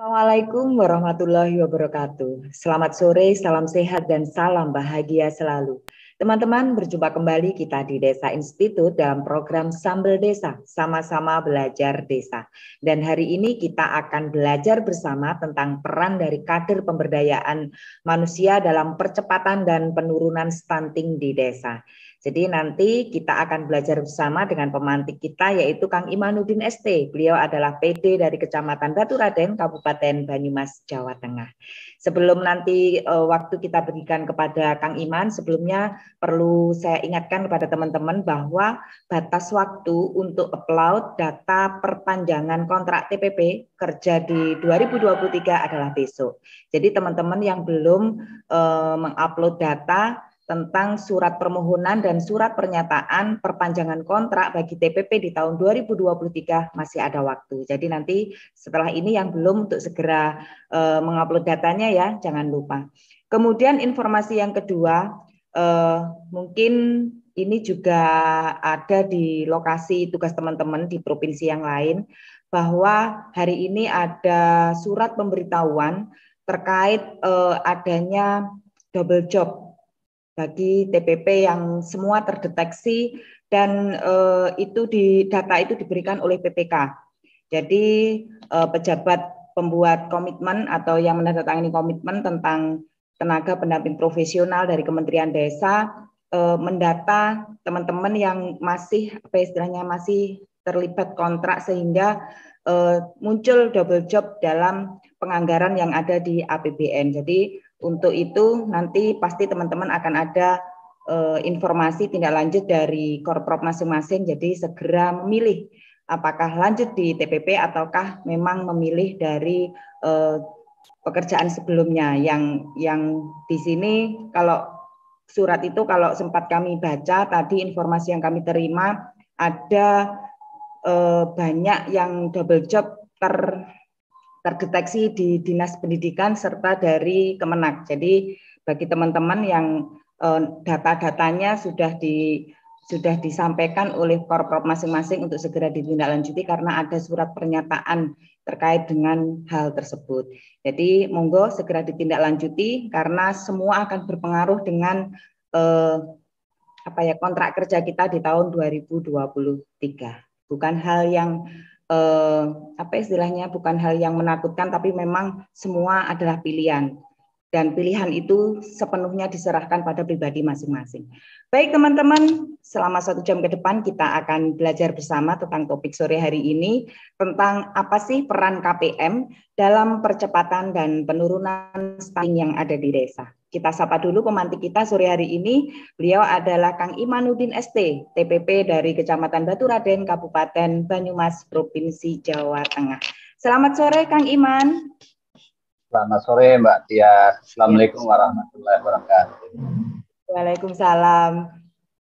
Assalamualaikum warahmatullahi wabarakatuh. Selamat sore, salam sehat dan salam bahagia selalu. Teman-teman, berjumpa kembali kita di Desa Institut dalam program Sambel Desa, sama-sama belajar desa. Dan hari ini kita akan belajar bersama tentang peran dari kader pemberdayaan manusia dalam percepatan dan penurunan stunting di desa. Jadi nanti kita akan belajar bersama dengan pemantik kita yaitu Kang Imanuddin ST. Beliau adalah PD dari Kecamatan Baturaden, Kabupaten Banyumas, Jawa Tengah. Sebelum nanti waktu kita berikan kepada Kang Iman, sebelumnya perlu saya ingatkan kepada teman-teman bahwa batas waktu untuk upload data perpanjangan kontrak TPP kerja di 2023 adalah besok. Jadi teman-teman yang belum mengupload data tentang surat permohonan dan surat pernyataan perpanjangan kontrak bagi TPP di tahun 2023 masih ada waktu. Jadi nanti setelah ini yang belum untuk segera mengupload datanya ya, jangan lupa. Kemudian informasi yang kedua, mungkin ini juga ada di lokasi tugas teman-teman di provinsi yang lain, bahwa hari ini ada surat pemberitahuan terkait adanya double job bagi TPP yang semua terdeteksi dan data itu diberikan oleh PPK. Jadi pejabat pembuat komitmen atau yang menandatangani komitmen tentang tenaga pendamping profesional dari Kementerian Desa mendata teman-teman yang masih masih terlibat kontrak sehingga muncul double job dalam penganggaran yang ada di APBN. Jadi untuk itu nanti pasti teman-teman akan ada informasi tindak lanjut dari Korprop masing-masing. Jadi segera memilih apakah lanjut di TPP ataukah memang memilih dari pekerjaan sebelumnya. Yang di sini kalau surat itu kalau sempat kami baca tadi informasi yang kami terima ada banyak yang double job terdeteksi di Dinas Pendidikan serta dari Kemenak. Jadi bagi teman-teman yang data-datanya sudah disampaikan oleh Korprop masing-masing untuk segera ditindaklanjuti karena ada surat pernyataan terkait dengan hal tersebut. Jadi monggo segera ditindaklanjuti karena semua akan berpengaruh dengan kontrak kerja kita di tahun 2023. Bukan hal yang bukan hal yang menakutkan, tapi memang semua adalah pilihan. Dan pilihan itu sepenuhnya diserahkan pada pribadi masing-masing. Baik teman-teman, selama 1 jam ke depan kita akan belajar bersama tentang topik sore hari ini, tentang apa sih peran KPM dalam percepatan dan penurunan stunting yang ada di desa. Kita sapa dulu pemantik kita sore hari ini. Beliau adalah Kang Imanuddin ST, TPP dari Kecamatan Baturaden, Kabupaten Banyumas, Provinsi Jawa Tengah. Selamat sore Kang Iman. Selamat sore Mbak Tia. Assalamualaikum warahmatullahi wabarakatuh. Waalaikumsalam.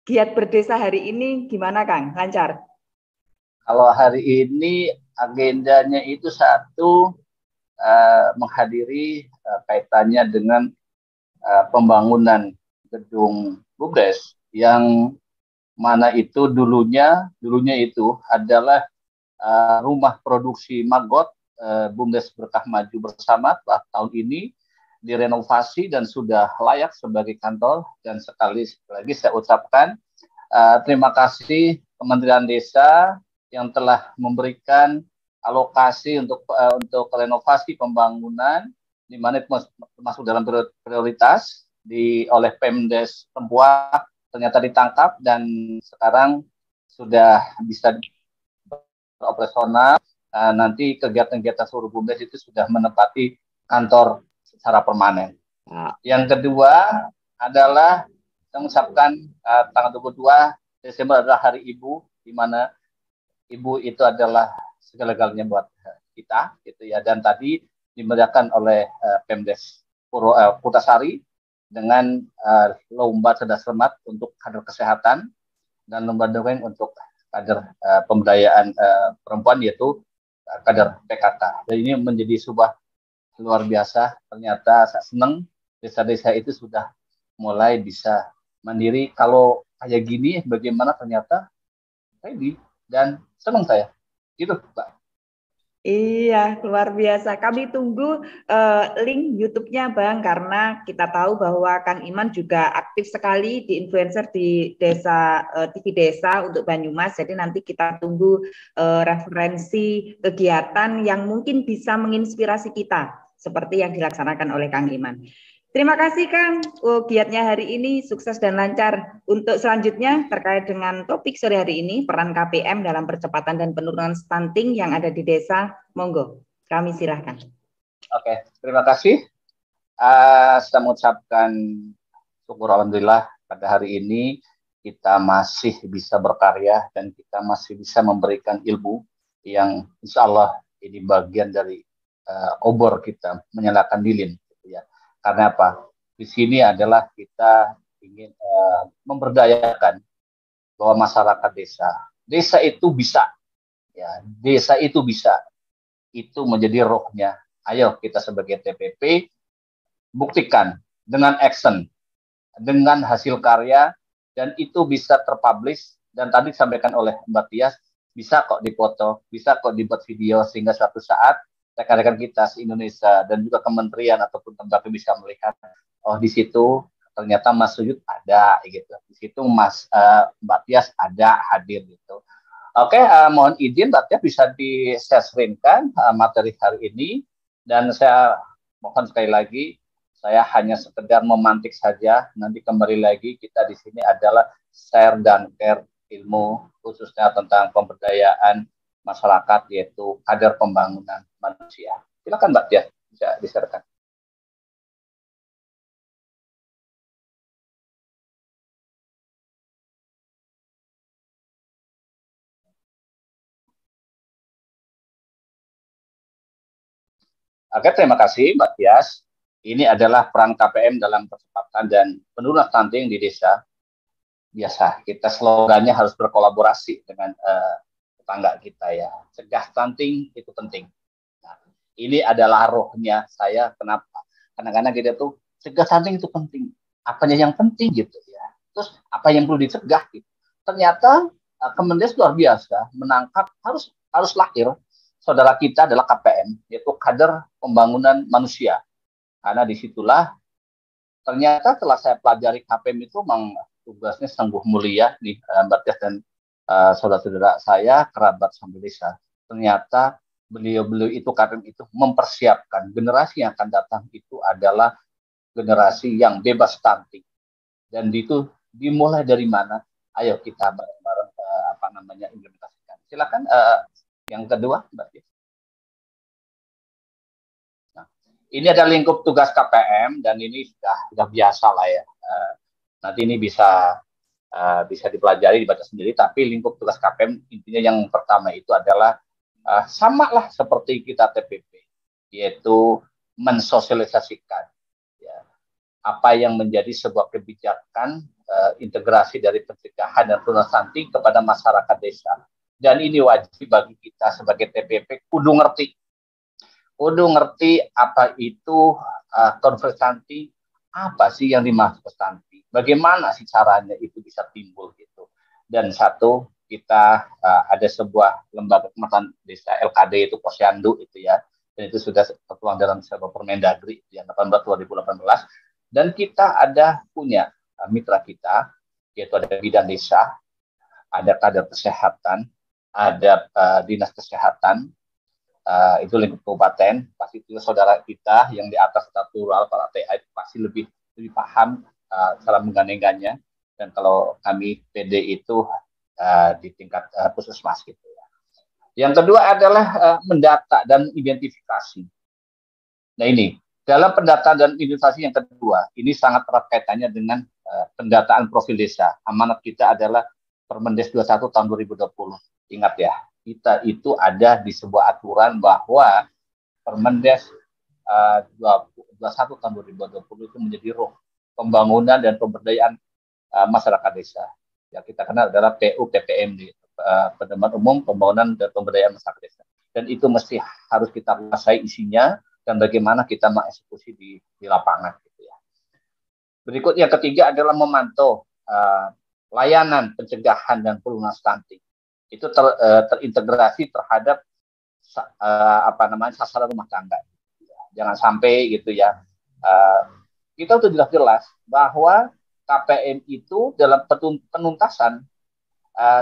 Giat berdesa hari ini gimana Kang? Lancar? Kalau hari ini agendanya itu satu menghadiri kaitannya dengan pembangunan gedung BUMDes yang mana itu dulunya itu adalah rumah produksi maggot BUMDes Berkah Maju Bersama. Tahun ini direnovasi dan sudah layak sebagai kantor. Dan sekali lagi saya ucapkan terima kasih Kementerian Desa yang telah memberikan alokasi untuk renovasi pembangunan, di mana itu masuk dalam prioritas oleh Pemdes Tempuak, ternyata ditangkap dan sekarang sudah bisa beroperasional. Nanti kegiatan-kegiatan seluruh BUMDes itu sudah menempati kantor secara permanen. Yang kedua adalah saya mengucapkan tanggal 22 Desember adalah Hari Ibu, di mana ibu itu adalah segala-galanya buat kita, gitu ya. Dan tadi dimeriahkan oleh Pemdes Putasari dengan lomba cerdas cermat untuk kader kesehatan dan lomba dongeng untuk kader pemberdayaan perempuan, yaitu kader PKK. Dan ini menjadi sebuah luar biasa. Ternyata saya senang desa-desa itu sudah mulai bisa mandiri. Kalau kayak gini, bagaimana ternyata ready dan senang saya. Gitu, Pak. Iya, luar biasa. Kami tunggu link YouTube-nya, Bang, karena kita tahu bahwa Kang Iman juga aktif sekali di influencer di desa TV Desa untuk Banyumas. Jadi nanti kita tunggu referensi kegiatan yang mungkin bisa menginspirasi kita, seperti yang dilaksanakan oleh Kang Iman. Terima kasih Kang, giatnya hari ini sukses dan lancar. Untuk selanjutnya terkait dengan topik sore hari ini, peran KPM dalam percepatan dan penurunan stunting yang ada di desa, monggo, kami silahkan. Oke, terima kasih. Saya mengucapkan syukur alhamdulillah pada hari ini kita masih bisa berkarya dan kita masih bisa memberikan ilmu yang insya Allah ini bagian dari obor kita menyalakan lilin. Karena apa? Di sini adalah kita ingin memberdayakan bahwa masyarakat desa itu bisa, ya, desa itu bisa, itu menjadi rohnya. Ayo kita sebagai TPP buktikan dengan action, dengan hasil karya, dan itu bisa terpublish. Dan tadi disampaikan oleh Mbak Tias, bisa kok dipoto, bisa kok dibuat video sehingga suatu saat rekan-rekan kita se-Indonesia dan juga kementerian ataupun lembaga bisa melihat, oh di situ ternyata Mas Suyud ada gitu, di situ Mbak Tias ada hadir gitu. Oke, mohon izin Mbak Tias bisa di-share-screen-kan materi hari ini, dan saya mohon sekali lagi saya hanya sekedar memantik saja. Nanti kembali lagi kita di sini adalah share dan care ilmu khususnya tentang pemberdayaan masyarakat, yaitu kader pembangunan manusia. Silakan Mbak Tia, bisa diserahkan. Oke, terima kasih Mbak Tias. Ini adalah peran KPM dalam percepatan dan penurunan stunting di desa. Biasa, kita slogannya harus berkolaborasi dengan tetangga kita ya. Cegah stunting itu penting. Nah, ini adalah rohnya saya. Kenapa? Kadang-kadang kita tuh cegah stunting itu penting. Apanya yang penting gitu ya. Terus apa yang perlu dicegah gitu. Ternyata Kemendes luar biasa menangkap harus lahir. Saudara kita adalah KPM, yaitu kader pembangunan manusia. Karena disitulah ternyata setelah saya pelajari KPM itu memang tugasnya sungguh mulia nih Mbak Tias dan saudara-saudara saya kerabat sambil desa. Ternyata beliau-beliau itu KPM itu mempersiapkan generasi yang akan datang itu adalah generasi yang bebas stunting. Dan itu dimulai dari mana? Ayo kita bareng-bareng implementasikan. Silakan yang kedua Mbak Tias. Ini ada lingkup tugas KPM dan ini sudah biasa lah ya. Nanti ini bisa dipelajari, dibaca sendiri. Tapi lingkup tugas KPM intinya yang pertama itu adalah sama lah seperti kita TPP, yaitu mensosialisasikan ya, apa yang menjadi sebuah kebijakan integrasi dari pencegahan dan penurunan stunting kepada masyarakat desa. Dan ini wajib bagi kita sebagai TPP kudu ngerti apa itu konflik stunting, apa sih yang dimaksud stunting, bagaimana sih caranya itu bisa timbul gitu. Dan satu, kita ada sebuah lembaga kemasan desa LKD itu Posyandu itu ya, dan itu sudah tertuang dalam sebuah Permendagri yang 18/2018, dan kita ada punya mitra kita, yaitu ada bidan desa, ada kader kesehatan, ada dinas kesehatan, itu lingkup kabupaten, pasti itu saudara kita yang di atas statu rural para TA itu pasti lebih paham cara menggandengkannya. Dan kalau kami PD itu di tingkat puskesmas gitu ya. Yang kedua adalah mendata dan identifikasi. Nah ini dalam pendataan dan identifikasi yang kedua ini sangat erat kaitannya dengan pendataan profil desa. Amanat kita adalah Permendes 21 tahun 2020. Ingat ya, kita itu ada di sebuah aturan bahwa Permendes 21 tahun 2020 itu menjadi roh pembangunan dan pemberdayaan masyarakat desa. Yang kita kenal adalah PUPPMD, Pedoman Umum Pembangunan dan Pemberdayaan Masyarakat Desa. Dan itu mesti harus kita kuasai isinya dan bagaimana kita mengeksekusi di lapangan. Gitu ya. Berikut yang ketiga adalah memantau layanan pencegahan dan penurunan stunting. Itu terintegrasi terhadap sasaran rumah tangga. Jangan sampai gitu ya. Kita sudah jelas bahwa KPM itu dalam penuntasan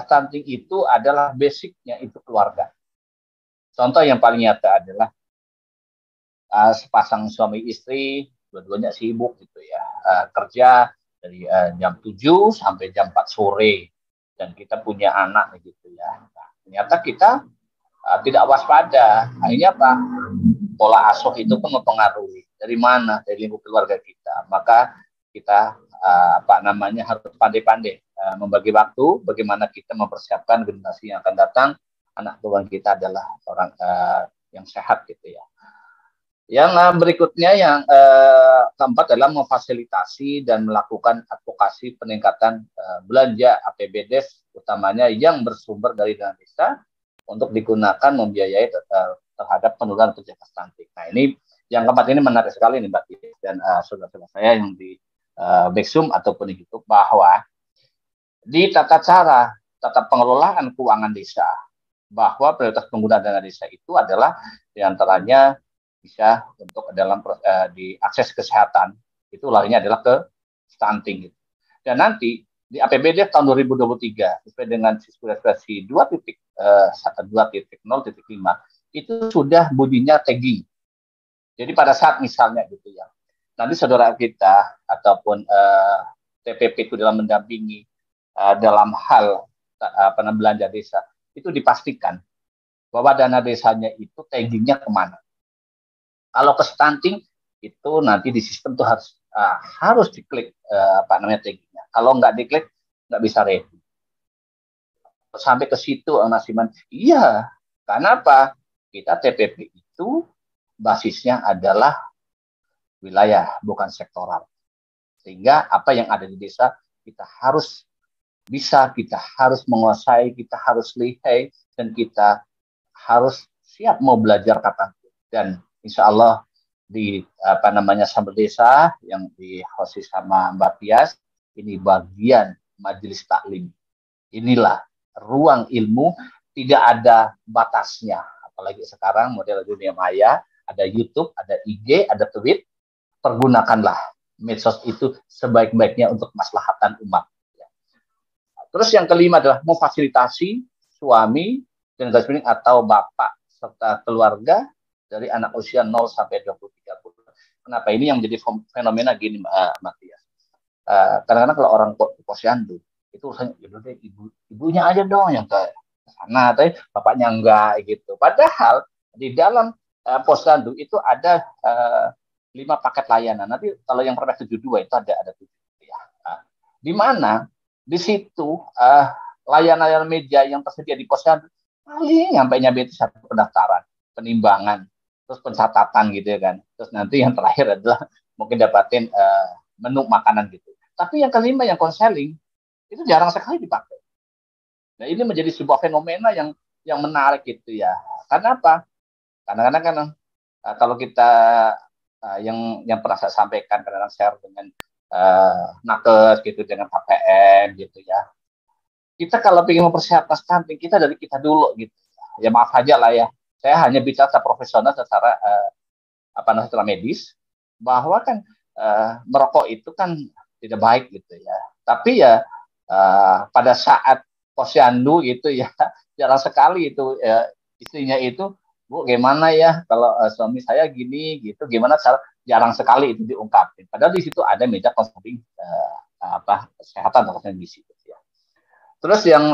stunting itu adalah basicnya itu keluarga. Contoh yang paling nyata adalah sepasang suami istri, dua-duanya sibuk gitu ya, kerja dari jam 7 sampai jam 4 sore, dan kita punya anak gitu ya. Nah, ternyata kita tidak waspada. Akhirnya apa? Pola asuh itu pun mempengaruhi. Dari mana? Dari lingkup keluarga kita. Maka kita harus pandai-pandai membagi waktu, bagaimana kita mempersiapkan generasi yang akan datang. Anak tuan kita adalah orang yang sehat gitu ya. Yang berikutnya yang keempat adalah memfasilitasi dan melakukan advokasi peningkatan belanja APBD utamanya yang bersumber dari dana desa untuk digunakan membiayai terhadap penurunan penjaga stunting. Nah, ini yang keempat ini menarik sekali nih Mbak Tia dan saudara-saudara saya yang di Beksum ataupun di YouTube, bahwa di tata pengelolaan keuangan desa, bahwa prioritas penggunaan dana desa itu adalah diantaranya bisa untuk dalam diakses kesehatan, itu larinya adalah ke stunting gitu. Dan nanti di APBD tahun 2023 sesuai dengan diskusi 2.0.5 itu sudah bunyinya tagging. Jadi pada saat misalnya gitu ya, nanti saudara kita ataupun TPP itu dalam mendampingi dalam hal belanja desa, itu dipastikan bahwa dana desanya itu taggingnya kemana. Kalau ke stunting itu nanti di sistem tuh harus diklik taggingnya. Kalau nggak diklik nggak bisa ready. Sampai ke situ Nasiman. Iya, karena apa? Kita TPP itu basisnya adalah wilayah, bukan sektoral. Sehingga apa yang ada di desa kita harus bisa, kita harus menguasai, kita harus lihai, dan kita harus siap mau belajar kapanpun. Dan insya Allah di Sambal Desa yang di-host sama Mbak Tias, ini bagian majelis taklim. Inilah ruang ilmu, tidak ada batasnya. Apalagi sekarang model dunia maya, ada YouTube, ada IG, ada tweet. Pergunakanlah medsos itu sebaik-baiknya untuk maslahatan umat. Terus yang kelima adalah memfasilitasi suami dan atau bapak serta keluarga dari anak usia 0 sampai 23 bulan. Kenapa ini yang menjadi fenomena gini, Matias? Kadang-kadang kalau orang posyandu itu urusannya ibunya aja dong yang ke sana, tapi bapaknya enggak gitu. Padahal di dalam posyandu itu ada 5 paket layanan. Nanti kalau yang Perpres 72 itu ada 7 ya. Di mana di situ layanan media yang tersedia di posyandu paling nyampe itu satu pendaftaran, penimbangan, terus pencatatan gitu ya kan. Terus nanti yang terakhir adalah mungkin dapatin menu makanan gitu. Tapi yang kelima yang konseling itu jarang sekali dipakai. Nah, ini menjadi sebuah fenomena yang menarik gitu ya. Karena apa? Kadang-kadang kan kalau kita yang pernah saya sampaikan, kadang-kadang share dengan nakes gitu, dengan KPM gitu ya. Kita kalau ingin mempersiapkan stunting, kita dari kita dulu gitu. Ya maaf aja lah ya. Saya hanya bicara secara profesional, secara secara medis, bahwa kan merokok itu kan tidak baik gitu ya. Tapi ya pada saat posyandu gitu ya, jarang sekali itu istrinya itu, Bu, gimana ya kalau suami saya gini gitu, gimana cara, jarang sekali itu diungkapin. Padahal di situ ada meja konseling kesehatan atau gizi gitu ya. Terus yang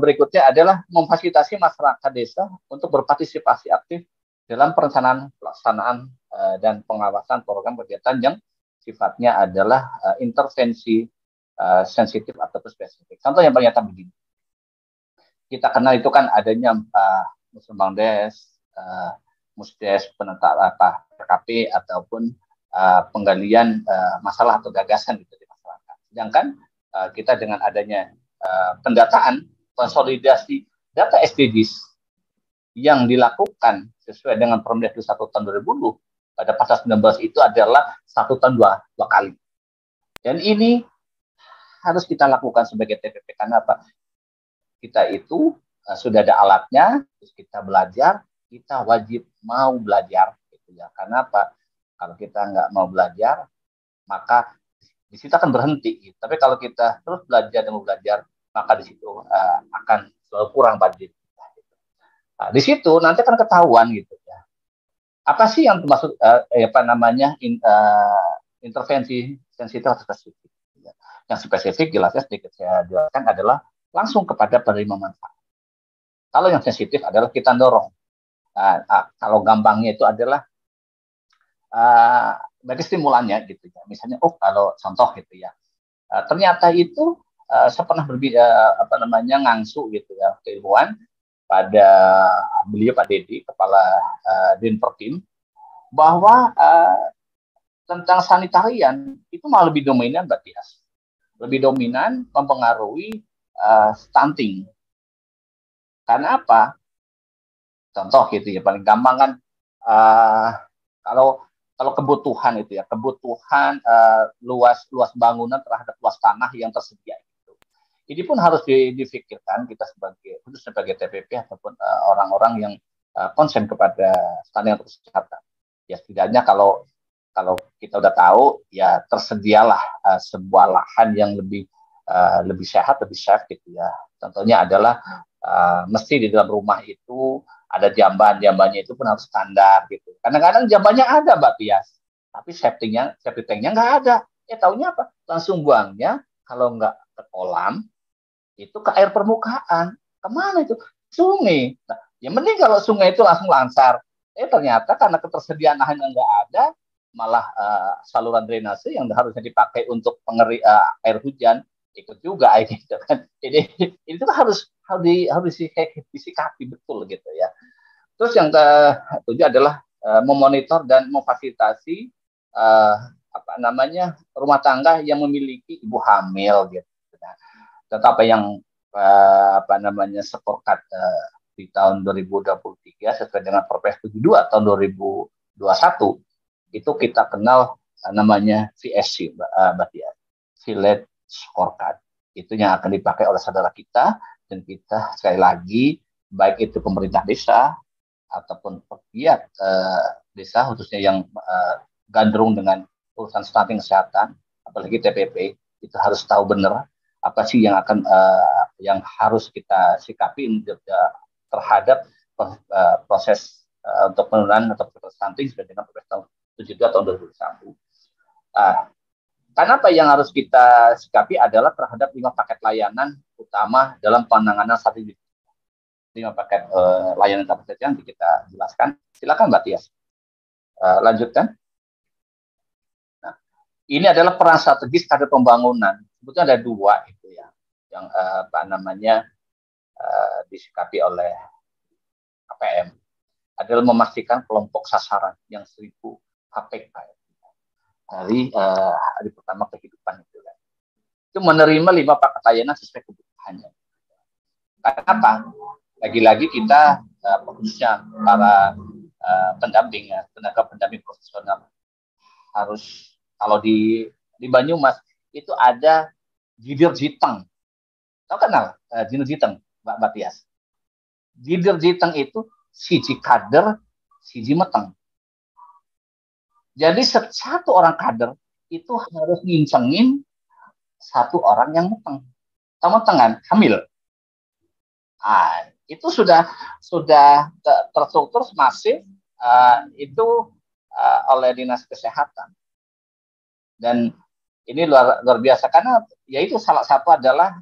berikutnya adalah memfasilitasi masyarakat desa untuk berpartisipasi aktif dalam perencanaan, pelaksanaan dan pengawasan program kegiatan yang sifatnya adalah intervensi sensitif atau spesifik. Contoh yang paling nyata begini. Kita kenal itu kan adanya Musbangdes, Musdes penentuan PKP ataupun penggalian masalah atau gagasan gitu di masyarakat. Sedangkan kita dengan adanya pendataan, konsolidasi data SDGs yang dilakukan sesuai dengan Permendikbud 1 tahun 2010 pada pasal 19 itu adalah 1 tahun dua kali. Dan ini harus kita lakukan sebagai TPP karena apa? Kita itu sudah ada alatnya, terus kita belajar, kita wajib mau belajar gitu ya. Karena apa? Kalau kita nggak mau belajar, maka di situ akan berhenti gitu. Tapi kalau kita terus belajar dan mau belajar, maka di situ akan selalu kurang budget. Nah, di situ nanti akan ketahuan gitu ya. Apa sih yang termasuk intervensi sensitif atau spesifik? Yang spesifik jelasnya sedikit saya jelaskan adalah langsung kepada penerima manfaat. Kalau yang sensitif adalah kita dorong. Kalau gampangnya itu adalah bagi stimulannya gitu ya. Misalnya, kalau contoh gitu ya, ternyata itu saya pernah ngangsu gitu ya keilmuan pada beliau Pak Dedi, kepala Dinpertim, bahwa tentang sanitarian itu malah lebih dominan Mbak Tias, lebih dominan mempengaruhi stunting. Karena apa? Contoh gitu ya, paling gampang kan kalau kebutuhan itu ya, kebutuhan luas bangunan terhadap luas tanah yang tersedia itu. Ini pun harus difikirkan kita khususnya sebagai TPP ataupun orang-orang yang konsen kepada standar kesehatan. Ya setidaknya kalau kita udah tahu ya tersedialah sebuah lahan yang lebih sehat, lebih safe gitu ya. Contohnya adalah mesti di dalam rumah itu ada jambannya itu pun harus standar gitu. Kadang-kadang jambannya ada Mbak Tias, tapi safety tanknya nggak ada. Taunya apa? Langsung buangnya kalau nggak ke kolam, itu ke air permukaan. Kemana itu? Sungai. Nah, yang penting kalau sungai itu langsung lancar. Ternyata karena ketersediaan lahan yang nggak ada, malah saluran drainase yang harusnya dipakai untuk air hujan ikut juga gitu kan. Jadi itu harus disikapi betul gitu ya. Terus yang ketujuh adalah memonitor dan memfasilitasi rumah tangga yang memiliki ibu hamil gitu. Nah, contoh apa yang sepakat di tahun 2023 sesuai dengan Perpres 72 tahun 2021 itu kita kenal namanya VSC, Mbak Tia, Village Scorecard. Itu yang akan dipakai oleh saudara kita, dan kita sekali lagi baik itu pemerintah desa ataupun pegiat desa khususnya yang gandrung dengan urusan stunting kesehatan, apalagi TPP, itu harus tahu benar apa sih yang akan yang harus kita sikapi terhadap proses untuk penurunan atau stunting sesuai dengan Perpres tahun 72 tahun 2021. Karena apa yang harus kita sikapi adalah terhadap 5 paket layanan utama dalam penanganan stunting. 5 paket layanan stunting yang kita jelaskan. Silakan Mbak Tias. Lanjutkan. Nah, ini adalah peran strategis kader pembangunan. Sebetulnya ada 2 itu ya, yang disikapi oleh KPM. Adalah memastikan kelompok sasaran yang 1000 HPK dari hari pertama kehidupan itu kan. Itu menerima 5 paket layanan sesuai kebutuhannya. Karena apa? Lagi-lagi kita khususnya para pendamping ya, tenaga pendamping profesional harus, kalau di Banyumas itu ada Jidir Jiteng. Tahu kenal Jidir Jiteng, Mbak Tias? Jidir Jiteng itu siji kader, siji meteng. Jadi satu orang kader itu harus ngincengin satu orang yang meteng. Tahu meteng kan? Hamil. Itu sudah terstruktur masif itu oleh Dinas Kesehatan. Dan ini luar biasa karena yaitu salah satu adalah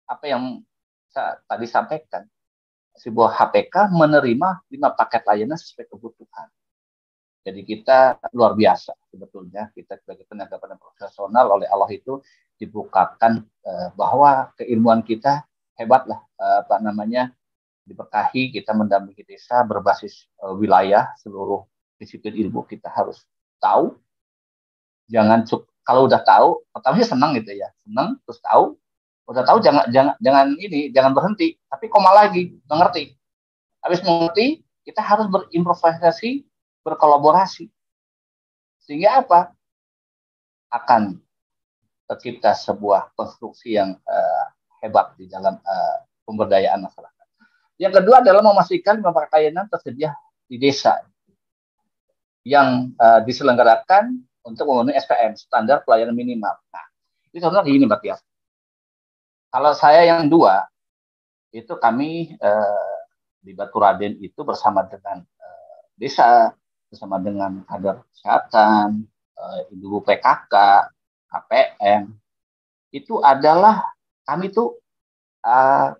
apa yang saya tadi sampaikan. Sebuah HPK menerima 5 paket layanan sesuai kebutuhan. Jadi kita luar biasa sebetulnya, kita sebagai tenaga pendidik profesional oleh Allah itu dibukakan bahwa keilmuan kita hebatlah, diberkahi, kita mendampingi desa berbasis wilayah, seluruh disiplin ilmu kita harus tahu. Kalau udah tahu, pertamanya senang gitu ya, senang terus tahu, udah tahu jangan berhenti, tapi koma lagi, mengerti. Habis mengerti, kita harus berimprovisasi, berkolaborasi. Sehingga apa? Akan tercipta sebuah konstruksi yang hebat di dalam pemberdayaan masyarakat. Yang kedua adalah memastikan limbah pelayanan tersedia di desa yang diselenggarakan untuk memenuhi SPM, standar pelayanan minimal. Nah, ini contohnya gini, Mbak Tias. Kalau saya yang dua, itu kami di Baturaden itu bersama dengan desa, bersama dengan kader kesehatan, ibu PKK, KPM, itu adalah kami tuh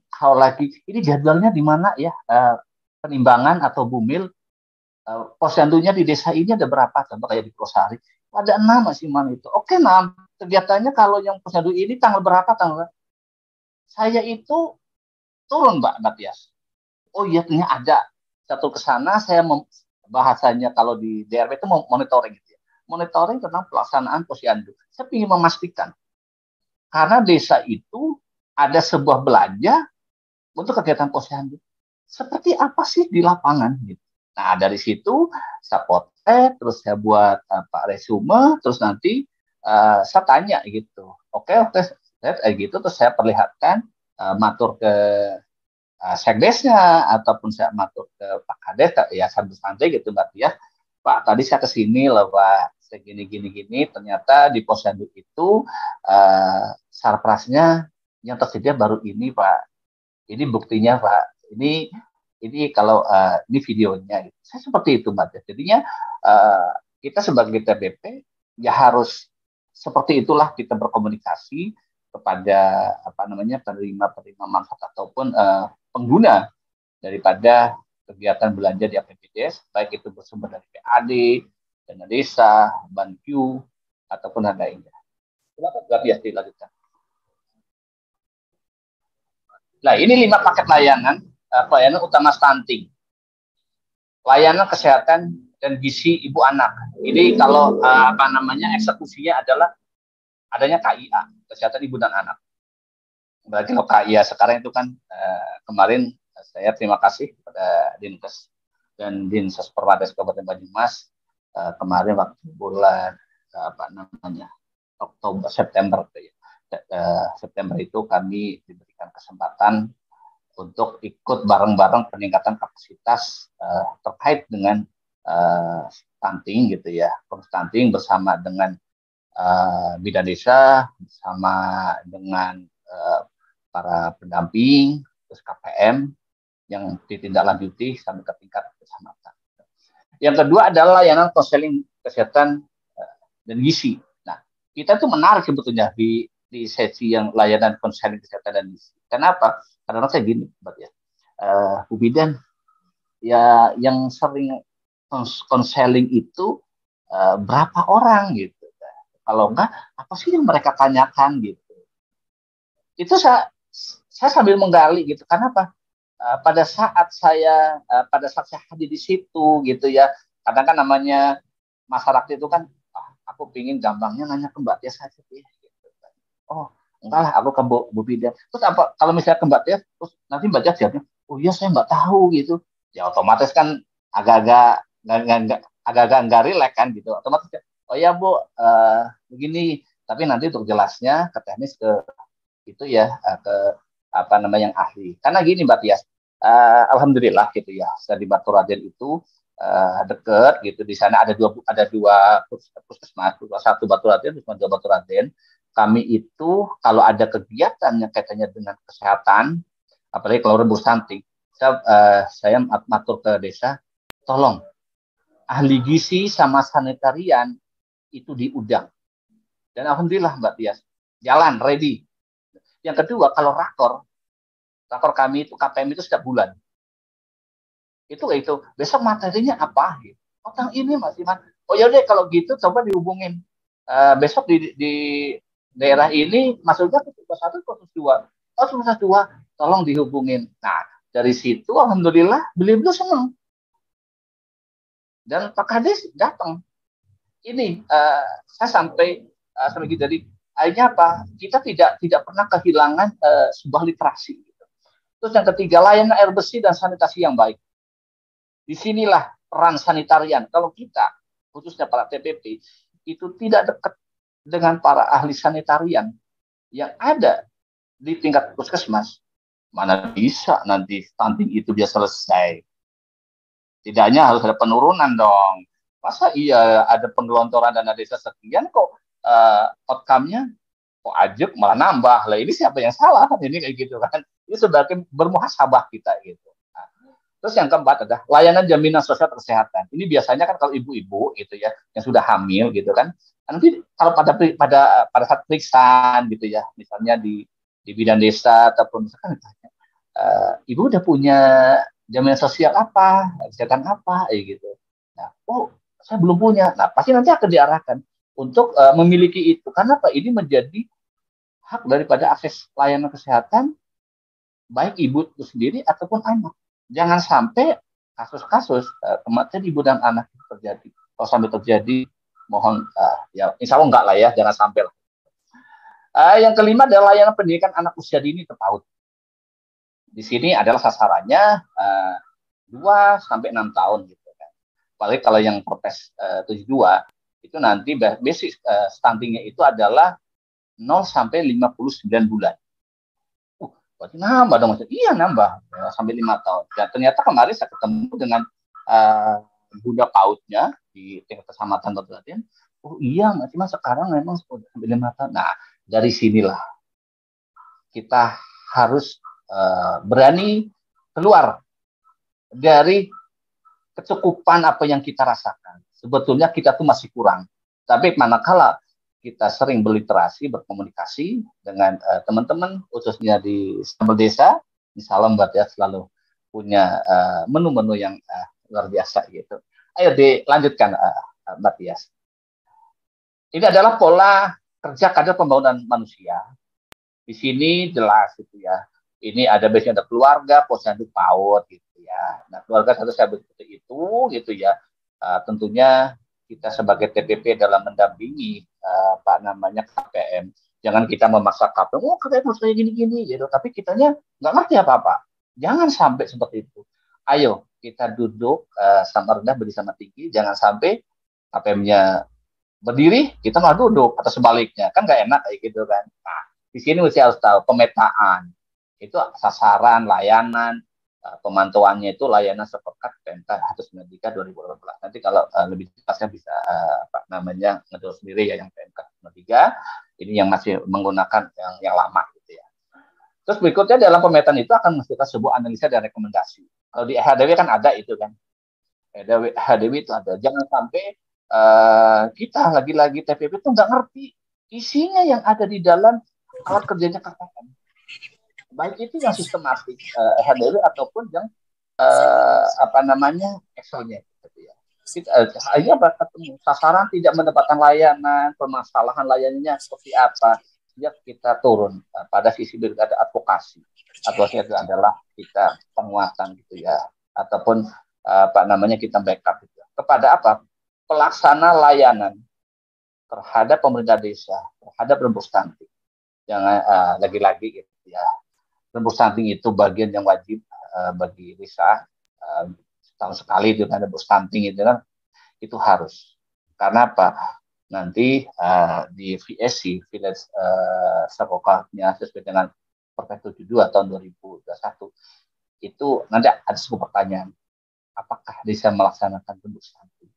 kalau lagi ini jadwalnya di mana ya, penimbangan atau bumil posyandunya di desa ini ada berapa, contoh kayak di Prosari ada 6 masih mana itu, oke 6 kegiatannya. Kalau yang posyandu ini tanggal berapa, tanggal saya itu turun Mbak Tias. Oh iya, ternyata ada satu ke sana, saya bahasanya kalau di DRW itu monitoring gitu ya. Monitoring tentang pelaksanaan posyandu. Saya ingin memastikan karena desa itu ada sebuah belanja untuk kegiatan posyandu. Seperti apa sih di lapangan gitu. Nah, dari situ saya potret, terus saya buat resume, terus nanti saya tanya gitu. Oke, gitu, terus saya perlihatkan, matur ke sekdesnya ataupun saya matur ke Pak Kades, ya santai gitu Mbak Tia. Pak, tadi saya kesini loh Pak, segini gini ternyata di posyandu itu sarprasnya yang tersedia baru ini Pak. Ini buktinya Pak. Ini kalau ini videonya. Gitu. Saya seperti itu Mbak Tia. Jadinya kita sebagai TBP ya harus seperti itulah kita berkomunikasi kepada penerima manfaat ataupun pengguna daripada kegiatan belanja di APBDes, baik itu bersumber dari PAD, dana desa, BanQ, ataupun yang lainnya. Silakan Mbak Bias dilanjutkan. Nah, ini 5 paket layanan, pelayanan utama stunting, layanan kesehatan dan gizi ibu anak. Ini kalau eksekusinya adalah adanya KIA, kesehatan ibu dan anak. Berarti kalau KIA sekarang itu kan kemarin saya terima kasih kepada Dinkes dan Dinsos Perwades Kabupaten Banyumas kemarin waktu bulan Oktober September September itu kami diberikan kesempatan untuk ikut bareng-bareng peningkatan kapasitas terkait dengan stunting gitu ya, stunting bersama dengan bidan desa, bersama dengan para pendamping, terus KPM yang ditindaklanjuti sampai ke tingkat kecamatan. Yang kedua adalah layanan konseling kesehatan dan gizi. Nah, kita tuh menarik sebetulnya di sesi yang layanan konseling kesehatan dan gizi. Kenapa? Karena saya gini, Mbak ya, Bu Bidan, ya yang sering konseling itu berapa orang gitu. Kalau enggak, apa sih yang mereka tanyakan gitu. Itu saya sambil menggali gitu. Kenapa? Pada saat saya hadir di situ gitu ya, kadang kan namanya masyarakat itu kan, aku pingin gampangnya nanya ke Mbak Tia saja gitu. Oh enggak lah, aku ke Bu Bidan. Terus apa kalau misalnya ke Mbak Tia, terus nanti Mbak Tia jawabnya, oh iya saya nggak tahu gitu. Ya otomatis kan agak-agak nggak rileks kan gitu. Otomatis oh ya Bu, begini. Tapi nanti untuk jelasnya ke teknis ke itu ya, ke yang ahli. Karena gini Mbak Tias, alhamdulillah gitu ya, saya di Baturaden itu deket gitu. Di sana ada dua puskesmas, satu Baturaden, dua Baturaden. Kami itu kalau ada kegiatan yang kaitannya dengan kesehatan, apalagi kalau rebus stunting, saya matur ke desa, tolong ahli gizi sama sanitarian itu diundang. Dan alhamdulillah Mbak Tias, jalan ready. Yang kedua, kalau rakor kami itu KPM itu setiap bulan. Itu besok materinya apa? Gitu. Tentang ini masih oh ya deh kalau gitu coba dihubungin. Besok di daerah ini masuknya ke 1 ke 2. Oh 2, tolong dihubungin. Nah dari situ alhamdulillah beliau senang. Dan Pak Kades datang. Ini saya sampai gitu. Jadi akhirnya apa? Kita tidak pernah kehilangan sebuah literasi. Gitu. Terus yang ketiga, layanan air bersih dan sanitasi yang baik. Disinilah peran sanitarian. Kalau kita, khususnya para TPP, itu tidak dekat dengan para ahli sanitarian yang ada di tingkat puskesmas, Mana bisa nanti stunting itu dia selesai. Tidaknya harus ada penurunan dong. Masa iya ada penggelontoran dana desa sekian kok outcome-nya kok ajek malah nambah. Lah ini siapa yang salah? Ini kayak gitu kan. Ini sebagai bermuhasabah kita gitu. Nah, terus yang keempat adalah layanan jaminan sosial kesehatan. Ini biasanya kan kalau ibu-ibu gitu ya yang sudah hamil gitu kan. Nanti kalau pada saat periksaan gitu ya, misalnya di bidang desa ataupun misalkan ibu udah punya jaminan sosial apa, kesehatan apa, gitu. Nah, oh saya belum punya. Nah, pasti nanti akan diarahkan untuk memiliki itu. Karena apa? Ini menjadi hak daripada akses layanan kesehatan baik ibu itu sendiri ataupun anak. Jangan sampai kasus-kasus kematian ibu dan anak itu terjadi. Kalau sampai terjadi, mohon ya insya Allah enggak lah ya, jangan sampai lah. Yang kelima adalah layanan pendidikan anak usia dini ke PAUD. Di sini adalah sasarannya 2 sampai 6 tahun gitu kan. Apalagi kalau yang Perpres 72 itu nanti basic stuntingnya itu adalah 0 sampai 59 bulan. Berarti nambah dong. Iya nambah sampai 5 tahun. Dan ternyata kemarin saya ketemu dengan Bunda PAUD-nya di tingkat kecamatan Baturan. Oh iya, Mas sekarang memang sampai 5 tahun. Nah, dari sinilah kita harus berani keluar dari kecukupan apa yang kita rasakan. Sebetulnya kita tuh masih kurang. Tapi manakala kita sering berliterasi, berkomunikasi dengan teman-teman, khususnya di Sambal Desa, insya Allah Mbak Tias selalu punya menu-menu yang luar biasa gitu. Ayo dilanjutkan Mbak Tias. Ini adalah pola kerja kader pembangunan manusia. Di sini jelas gitu ya. Ini ada biasanya ada keluarga, posyandu PAUD gitu ya. Nah, keluarga harus seperti itu gitu ya. Tentunya kita sebagai TPP dalam mendampingi KPM. Jangan kita memaksa KPM, oh KPM harus kayak gini-gini gitu. Tapi kitanya nggak ngerti apa-apa. Jangan sampai seperti itu. Ayo kita duduk sama rendah bersama tinggi. Jangan sampai KPM-nya berdiri, kita malah duduk atau sebaliknya. Kan nggak enak kayak gitu kan. Nah, di sini mesti harus tahu pemetaan itu sasaran layanan pemantauannya itu layanan sepekat PMK 193 2018. Nanti kalau lebih jelasnya bisa ngedol sendiri ya yang PMK 193 ini yang masih menggunakan yang lama gitu ya. Terus berikutnya dalam pemetaan itu akan menghasilkan sebuah analisa dan rekomendasi. Kalau di HDW kan ada itu kan. HDW itu ada. Jangan sampai kita lagi-lagi TPP itu nggak ngerti isinya yang ada di dalam alat kerjanya KKN. Baik itu yang sistematik HDW ataupun yang Excel-nya gitu ya. Kita ketemu sasaran tidak mendapatkan layanan, permasalahan layanannya seperti apa. Sejak kita turun pada sisi berada advokasi. Advokasi itu adalah kita penguatan gitu ya, ataupun kita backup gitu. Kepada apa? Pelaksana layanan terhadap pemerintah desa, terhadap rembuk stunting. Jangan lagi-lagi gitu ya. Rembuk stunting itu bagian yang wajib bagi desa setahun sekali itu kan rembuk stunting itu kan itu harus. Karena apa? Nanti di VSC Village Sakokatnya sesuai dengan Perpres 72 tahun 2021 itu nanti ada sebuah pertanyaan, apakah desa melaksanakan rembuk stunting?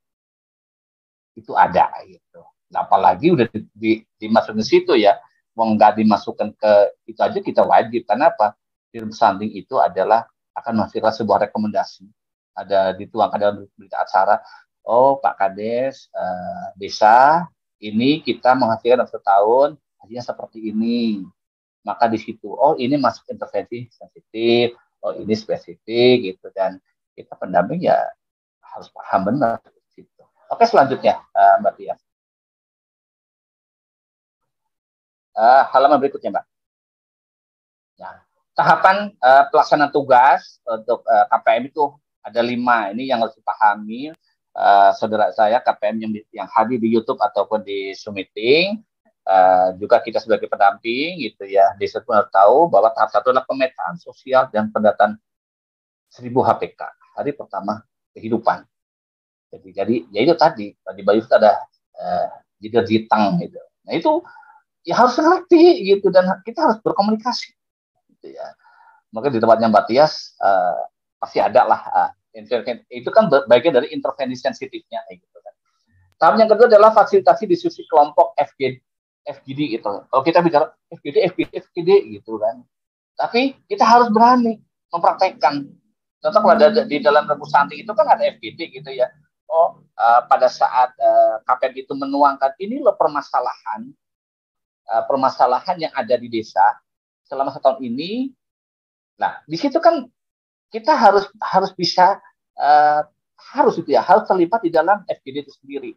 Itu ada gitu. Nah, apalagi udah dimasukin ke situ ya, mau nggak dimasukkan ke itu aja kita wajib. Karena apa? Rembuk stunting itu adalah akan menghasilkan sebuah rekomendasi. Ada dituangkan dalam berita acara. Oh Pak Kades, desa ini kita menghasilkan dalam setahun hasilnya seperti ini. Maka di situ, oh ini masuk intervensi sensitif, oh ini spesifik gitu. Dan kita pendamping ya harus paham benar. Gitu. Oke selanjutnya Mbak Tia. Halaman berikutnya, Mbak. Ya. Tahapan pelaksanaan tugas untuk KPM itu ada 5. Ini yang harus dipahami saudara saya KPM yang hadir di YouTube ataupun di Zoom meeting. Juga kita sebagai pendamping gitu ya. Desa pun harus tahu bahwa tahap 1 adalah pemetaan sosial dan pendataan 1000 HPK hari pertama kehidupan. Jadi ya itu tadi di Bayu itu ada jitang gitu. Nah itu ya harus ngerti gitu dan kita harus berkomunikasi gitu ya. maka di tempatnya Mbak Tias pasti ada lah itu kan bagian dari intervensi sensitifnya gitu kan. Tahap yang kedua adalah fasilitasi diskusi kelompok FGD gitu. Kalau kita bicara FGD gitu kan. Tapi kita harus berani mempraktekkan. Contoh kalau ada di dalam rebus stunting itu kan ada FGD gitu ya. Pada saat KPM itu menuangkan ini loh permasalahan yang ada di desa selama setahun ini. Nah, di situ kan kita harus bisa harus terlibat di dalam FGD itu sendiri.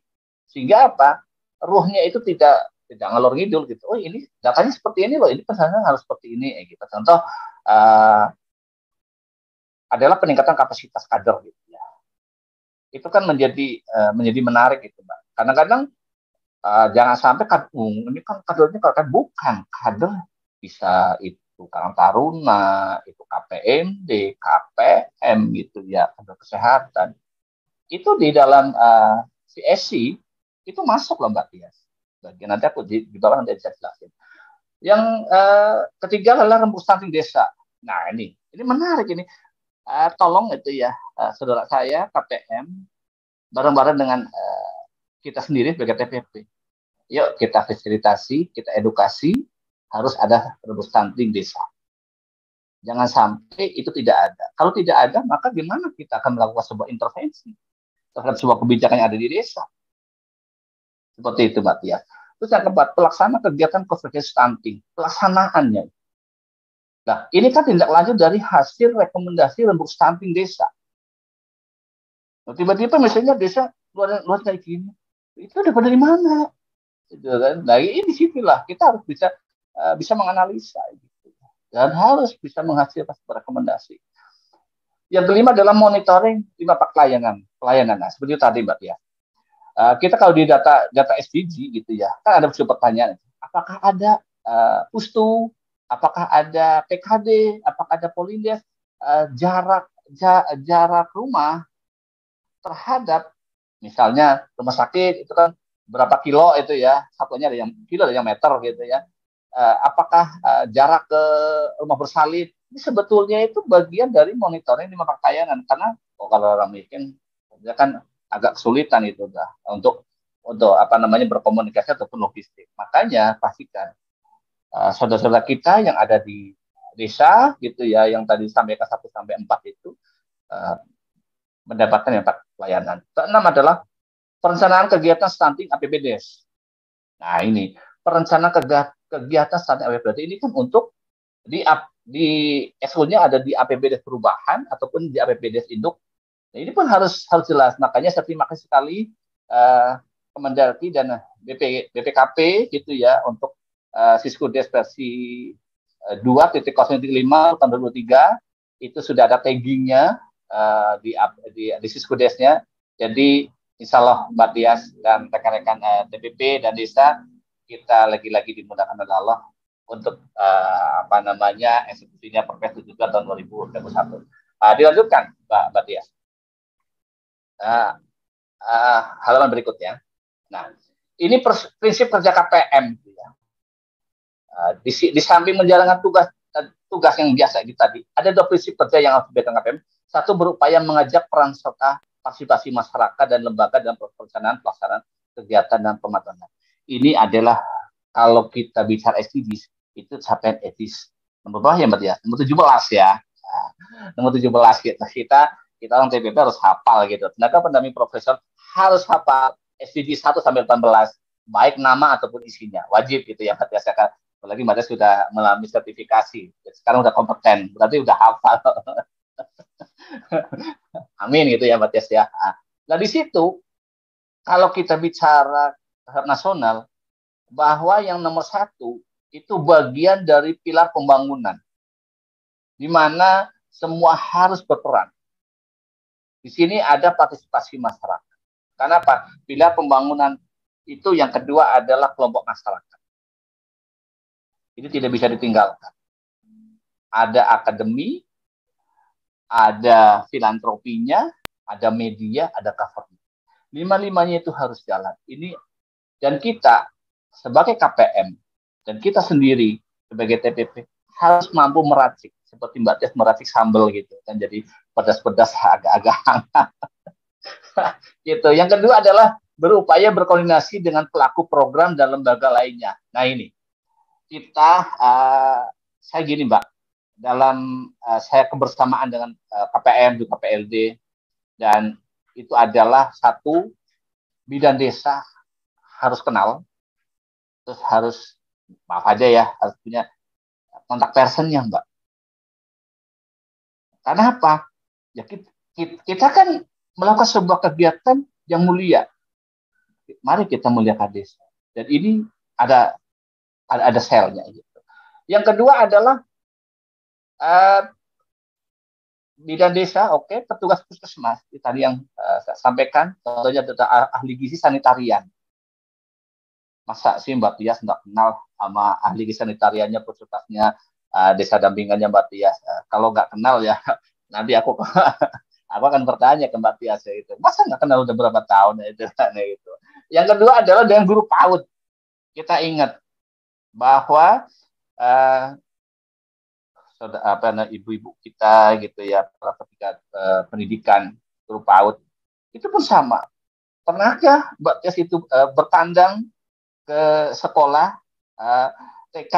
Sehingga apa? Ruhnya itu tidak ngalor ngidul gitu. Oh, ini datanya seperti ini loh, ini pesannya harus seperti ini gitu. Contoh adalah peningkatan kapasitas kader gitu ya. Itu kan menjadi menarik gitu, Mbak. Kadang-kadang jangan sampai ini kan kadernya kan bukan kader, bisa itu Karang Taruna, itu KPMD, KPM gitu ya, kader kesehatan. Itu di dalam CSC itu masuk loh Mbak Tias. Bagian nanti aku di bawah nanti saya jelasin. Yang ketiga adalah rembuk stunting desa. Nah ini menarik ini. Tolong itu ya saudara saya KPM bareng-bareng dengan kita sendiri sebagai TPP. Yuk kita fasilitasi, kita edukasi, harus ada rembuk stunting desa. Jangan sampai itu tidak ada. Kalau tidak ada, maka gimana kita akan melakukan sebuah intervensi terhadap sebuah kebijakan yang ada di desa. Seperti itu Mbak Tia. Terus yang keempat, pelaksana kegiatan konservasi stunting, pelaksanaannya. Nah, ini kan tindak lanjut dari hasil rekomendasi rembuk stunting desa. Nah, tiba-tiba misalnya desa luar kayak gini, itu dapat dari mana? Gitu kan? Nah, ini disitulah kita harus bisa menganalisa, gitu. Dan harus bisa menghasilkan rekomendasi. Yang kelima adalah monitoring 5 pelayanan. Nah, seperti tadi Mbak Tia. Kita kalau di data SDG gitu ya, kan ada beberapa pertanyaan. Apakah ada pustu? Apakah ada PKD, apakah ada polindes, jarak rumah terhadap misalnya rumah sakit itu kan berapa kilo itu ya, satunya ada yang kilo, ada yang meter gitu ya. Apakah jarak ke rumah bersalin, ini sebetulnya itu bagian dari monitoring 5 pelayanan karena kalau orang miskin dia kan agak kesulitan itu untuk berkomunikasi ataupun logistik. Makanya pastikan saudara-saudara kita yang ada di desa gitu ya, yang tadi sampaikan 1 sampai 4 itu mendapatkan 4 pelayanan. Keenam adalah perencanaan kegiatan stunting APBDes. Nah ini perencanaan kegiatan stunting APBDes ini kan untuk di eksklusnya ada di APBDes perubahan ataupun di APBDes induk. Nah, ini pun harus jelas. Makanya saya terima kasih sekali Kemendagri dan BPKP gitu ya untuk Siskudes versi 2.0.5 tahun 2023 itu sudah ada taggingnya di Siskudesnya. Jadi insya Allah Mbak Tias dan rekan-rekan TPP dan desa kita lagi-lagi dimudahkan oleh Allah untuk eksekusinya Perpres 17 tahun 2021. Dilanjutkan Mbak Tias. Halaman berikutnya. Nah, ini prinsip kerja KPM. Di samping menjalankan tugas yang biasa itu tadi, ada 2 prinsip kerja yang harus dipegang KPM. Satu, berupaya mengajak peran serta partisipasi masyarakat dan lembaga dalam perencanaan pelaksanaan kegiatan dan pematangan. Ini adalah kalau kita bicara SDGs itu capaian etis nomor berapa ya Mbak ya? Nomor 17 ya. Nah, nomor 17 kita orang TPP harus hafal gitu. Tenaga pendamping profesor harus hafal SDGs 1 sampai 18 baik nama ataupun isinya. Wajib gitu ya Mbak ya. Apalagi Mbak Tias sudah melalui sertifikasi. Sekarang udah kompeten, berarti udah hafal. Amin gitu ya Mbak Tias ya. Nah di situ, kalau kita bicara nasional, bahwa yang nomor 1 itu bagian dari pilar pembangunan. Di mana semua harus berperan. Di sini ada partisipasi masyarakat. Karena apa? Pilar pembangunan itu yang kedua adalah kelompok masyarakat. Ini tidak bisa ditinggalkan. Ada akademi, ada filantropinya, ada media, ada covernya. 5-5-nya itu harus jalan. Ini dan kita sebagai KPM dan kita sendiri sebagai TPP harus mampu meracik seperti Mbak Tias meracik sambal gitu kan, jadi pedas-pedas agak-agak hangat. Gitu. Yang kedua adalah berupaya berkoordinasi dengan pelaku program dan lembaga lainnya. Nah ini kita saya gini Mbak, dalam saya kebersamaan dengan KPM juga KPLD, dan itu adalah satu, bidan desa harus kenal, terus harus maaf aja ya, harus punya kontak personnya Mbak. Karena apa? Ya kita kan melakukan sebuah kegiatan yang mulia. Mari kita muliakan desa. Dan ini ada selnya gitu. Yang kedua adalah bidan desa, oke, petugas puskesmas. Tadi yang saya sampaikan, contohnya ahli gizi sanitarian. Masa sih Mbak Tias nggak kenal sama ahli gizi sanitariannya, puskesmasnya, desa dampingannya Mbak Tias? Kalau nggak kenal ya, nanti aku akan bertanya ke Mbak Tias ya itu. Masa nggak kenal udah berapa tahun ya itu? Gitu. Yang kedua adalah dengan guru PAUD. Kita ingat bahwa ibu-ibu kita gitu ya, para petingkat pendidikan, guru PAUD itu pun sama. Pernahkah Mbak Tias itu bertandang ke sekolah TK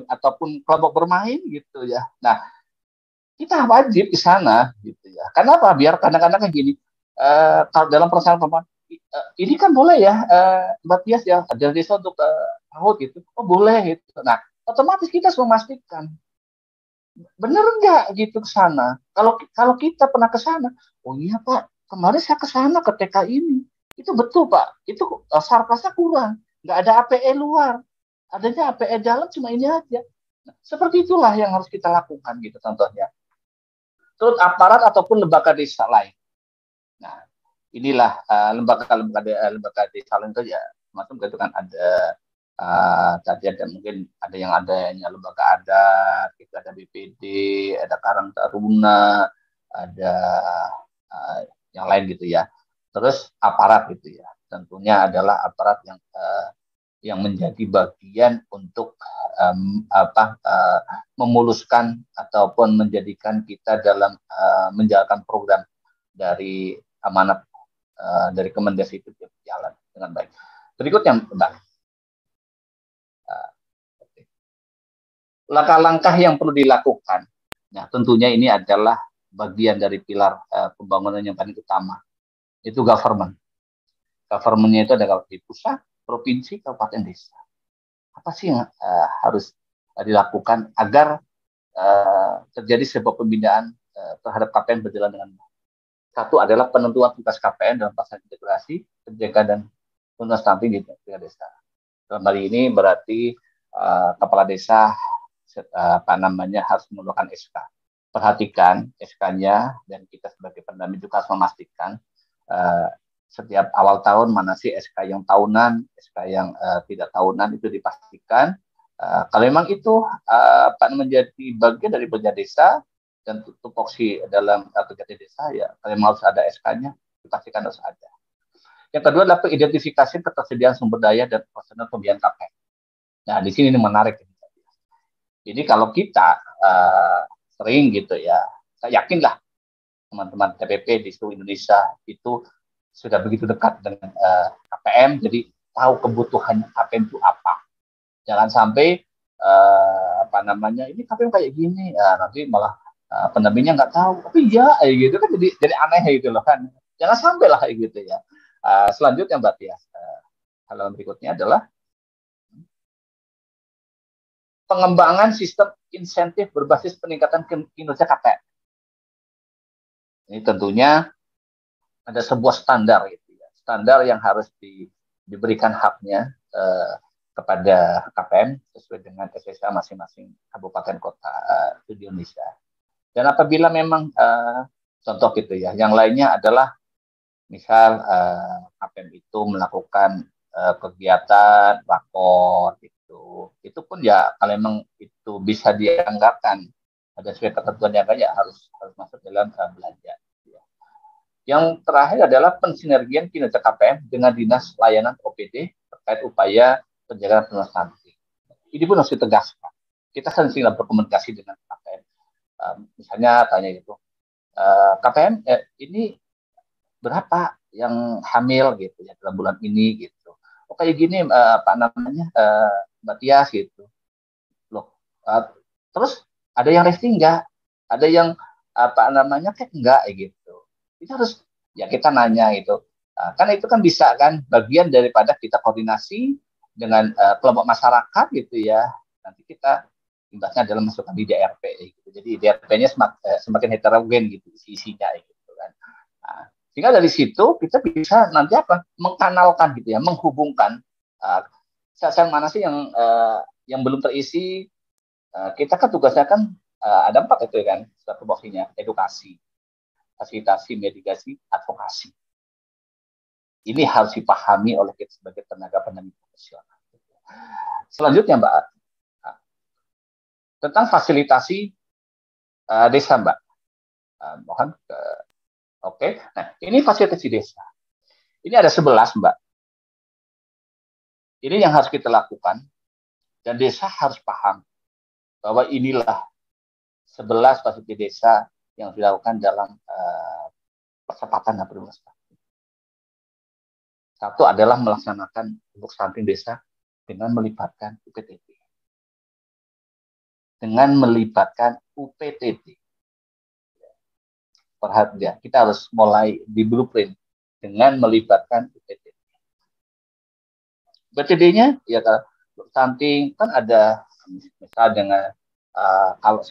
ataupun kelompok bermain gitu ya? Nah, kita wajib ke sana gitu ya. Kenapa? Biar kadang-kadang kayak gini, dalam perasaan perempuan, ini kan boleh ya Mbak Tias ya, ada desa untuk PAUD gitu, oh boleh gitu. Nah, otomatis kita harus memastikan benar nggak gitu ke sana. Kalau kita pernah ke sana, oh iya Pak, kemarin saya ke sana ke TK ini, itu betul Pak, itu sarkasnya kurang, nggak ada APE luar, adanya APE dalam cuma ini aja. Nah, seperti itulah yang harus kita lakukan gitu contohnya. Terus aparat ataupun lembaga desa lain. Nah, inilah lembaga desa lain itu ya, macam itu kan ada tadi ada mungkin ada yang adanya lembaga adat, kita ada BPD, ada Karang Taruna, ada yang lain gitu ya. Terus aparat gitu ya. Tentunya adalah aparat yang menjadi bagian untuk memuluskan ataupun menjadikan kita dalam menjalankan program dari amanat dari Kemendes itu berjalan dengan baik. Berikutnya Mbak, langkah-langkah yang perlu dilakukan. Nah, tentunya ini adalah bagian dari pilar pembangunan yang paling utama. Itu government. Government-nya itu ada di pusat, provinsi, kabupaten, desa. Apa sih yang harus dilakukan agar terjadi sebuah pembinaan terhadap KPN berjalan dengan baik? Satu adalah penentuan tugas KPN dalam pelaksanaan integrasi, penjagaan dan tuntas stunting di tingkat desa. Dalam hal ini berarti kepala desa harus mengeluarkan SK. Perhatikan SK-nya, dan kita sebagai pendamping juga harus memastikan setiap awal tahun mana sih SK yang tahunan, SK yang tidak tahunan itu dipastikan. Kalau memang itu menjadi bagian dari kerja desa dan tupoksi dalam kegiatan desa, ya kalau memang harus ada SK-nya, dipastikan harus ada. Yang kedua adalah identifikasi ketersediaan sumber daya dan personel pembiayaan KPN. Nah, di sini ini menarik. Jadi kalau kita sering gitu ya, saya yakinlah teman-teman TPP di seluruh Indonesia itu sudah begitu dekat dengan KPM, jadi tahu kebutuhan KPM itu apa. Jangan sampai ini KPM kayak gini, nanti malah pendampingnya nggak tahu. Tapi ya, gitu kan jadi aneh gitu loh kan. Jangan sampai lah kayak gitu ya. Selanjutnya Mbak Tias, halaman berikutnya adalah pengembangan sistem insentif berbasis peningkatan kinerja KPM. Ini tentunya ada sebuah standar gitu ya, standar yang harus diberikan haknya kepada KPM sesuai dengan SSA masing-masing kabupaten kota di Indonesia. Dan apabila memang contoh gitu ya, yang lainnya adalah misal KPM itu melakukan kegiatan rakor itu pun ya kalau memang itu bisa dianggarkan ada sesuai ketentuan yang ya harus masuk dalam belanja. Yang terakhir adalah pensinergian kinerja KPM dengan dinas layanan OPD terkait upaya penjagaan tuntas stunting. Ini pun harus ditegaskan. kita sering berkomunikasi dengan KPM. Misalnya tanya gitu, KPM ini berapa yang hamil gitu ya dalam bulan ini gitu. Oh kayak gini apa namanya Mbak Tias gitu. Loh, terus ada yang resti enggak? Ada yang apa namanya kayak enggak gitu. Itu harus ya kita nanya gitu. Kan itu kan bisa kan bagian daripada kita koordinasi dengan kelompok masyarakat gitu ya. Nanti kita imbasnya adalah masukkan di DRP gitu. Jadi DRP-nya semakin heterogen gitu isinya gitu kan. Nah, sehingga dari situ kita bisa nanti apa mengkanalkan gitu ya, menghubungkan sel-sel mana sih yang belum terisi. Kita kan tugasnya kan ada 4 itu kan, satu boxnya edukasi, fasilitasi, mitigasi, advokasi. Ini harus dipahami oleh kita sebagai tenaga pendamping profesional. Selanjutnya Mbak, tentang fasilitasi desa Mbak. Mohon oke. Nah, ini fasilitasi desa. Ini ada 11 Mbak. Ini yang harus kita lakukan dan desa harus paham bahwa inilah 11 fasilitasi desa yang dilakukan dalam percepatan dan perlindungan. Satu adalah melaksanakan untuk stunting desa dengan melibatkan UPTT. Dengan melibatkan UPTT. Perhatian, kita harus mulai di blueprint dengan melibatkan UPTT. UPTT-nya ya stunting kan ada misalnya dengan kalau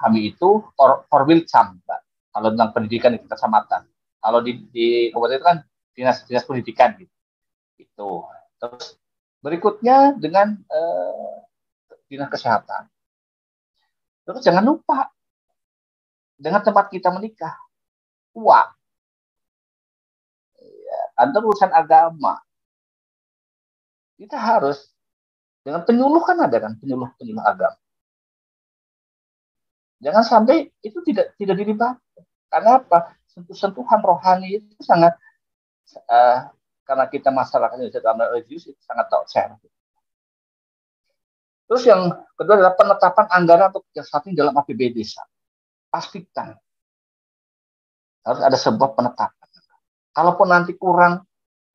kami itu Korwilcam, Pak. Kalau tentang pendidikan di kecamatan. Kalau di kabupaten itu kan dinas pendidikan gitu. Itu. Terus berikutnya dengan dinas kesehatan. Terus jangan lupa dengan tempat kita menikah, uang, ya, ada urusan agama. Kita harus dengan penyuluh kan ada kan penyuluh agama. Jangan sampai itu tidak dilibatkan. Karena apa? Sentuhan rohani itu sangat karena kita masyarakat Indonesia dalam religius itu sangat share. Terus yang kedua adalah penetapan anggaran untuk stunting dalam APBD desa. Pastikan harus ada sebuah penetapan. Kalaupun nanti kurang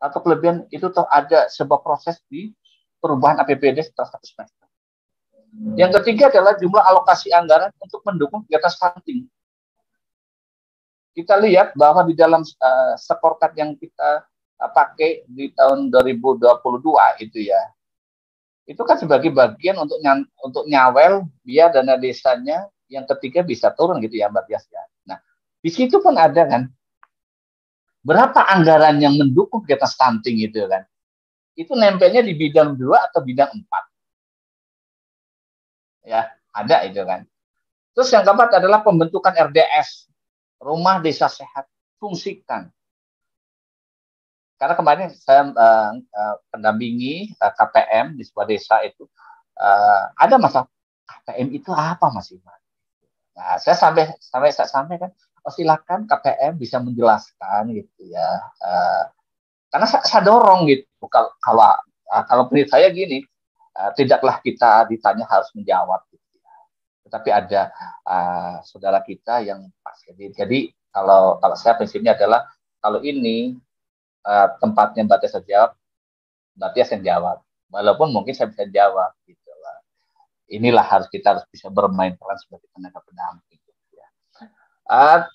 atau kelebihan itu toh ada sebuah proses di perubahan APBD setelah 1 semester. Yang ketiga adalah jumlah alokasi anggaran untuk mendukung kegiatan stunting. Kita lihat bahwa di dalam scorecard yang kita pakai di tahun 2022 itu ya, itu kan sebagai bagian untuk nyawel biar dana desanya yang ketiga bisa turun gitu ya Mbak Tias ya. Nah, di situ pun ada kan berapa anggaran yang mendukung kegiatan stunting itu kan. Itu nempelnya di bidang 2 atau bidang 4. Ya, ada itu kan. Terus yang keempat adalah pembentukan RDS, Rumah Desa Sehat, fungsikan. Karena kemarin saya pendampingi KPM di sebuah desa itu ada masalah KPM itu apa Mas Iman? Nah, saya sampai kan, oh, silakan KPM bisa menjelaskan gitu ya. Karena saya dorong gitu. Kalau menurut saya gini, tidaklah kita ditanya harus menjawab. Gitu ya. Tetapi ada saudara kita yang pas. Jadi kalau saya prinsipnya adalah kalau ini tempatnya Mbak Tias jawab, Mbak Tias yang jawab. Walaupun mungkin saya bisa jawab. Gitu lah. Inilah kita harus bisa bermain peran sebagai tenaga pendamping. Gitu ya.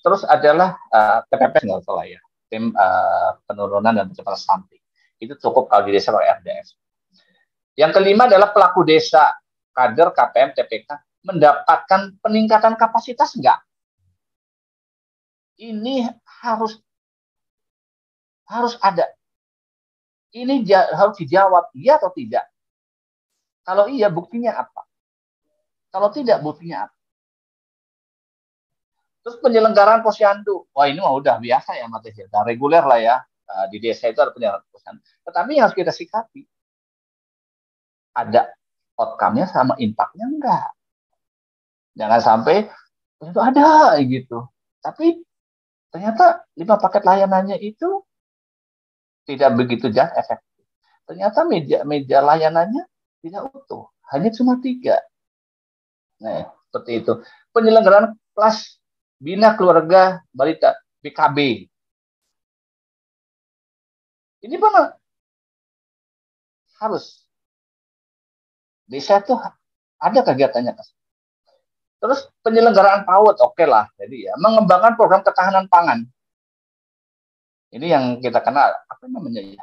Terus adalah TPP nggak salah ya. Tim penurunan dan percepatan stunting. Itu cukup kalau di desa pakai RDS. Yang kelima adalah pelaku desa, kader KPM, TPK, mendapatkan peningkatan kapasitas enggak? Ini harus ada. Ini harus dijawab, iya atau tidak? Kalau iya, buktinya apa? Kalau tidak, buktinya apa? Terus penyelenggaraan posyandu. Wah, ini mah udah biasa ya, Mas Teh. Dan reguler lah ya. Di desa itu ada penyelenggaraan posyandu. Tetapi yang harus kita sikapi, ada outcome-nya sama impact-nya enggak. Jangan sampai itu ada gitu. Tapi ternyata 5 paket layanannya itu tidak begitu efektif. Ternyata meja layanannya tidak utuh, hanya cuma 3. Nah, seperti itu. Penyelenggaraan kelas Bina Keluarga Balita BKB. Ini mana harus desa tuh ada kegiatannya. Terus penyelenggaraan PAUD, oke lah. Jadi ya mengembangkan program ketahanan pangan. Ini yang kita kenal apa namanya ya?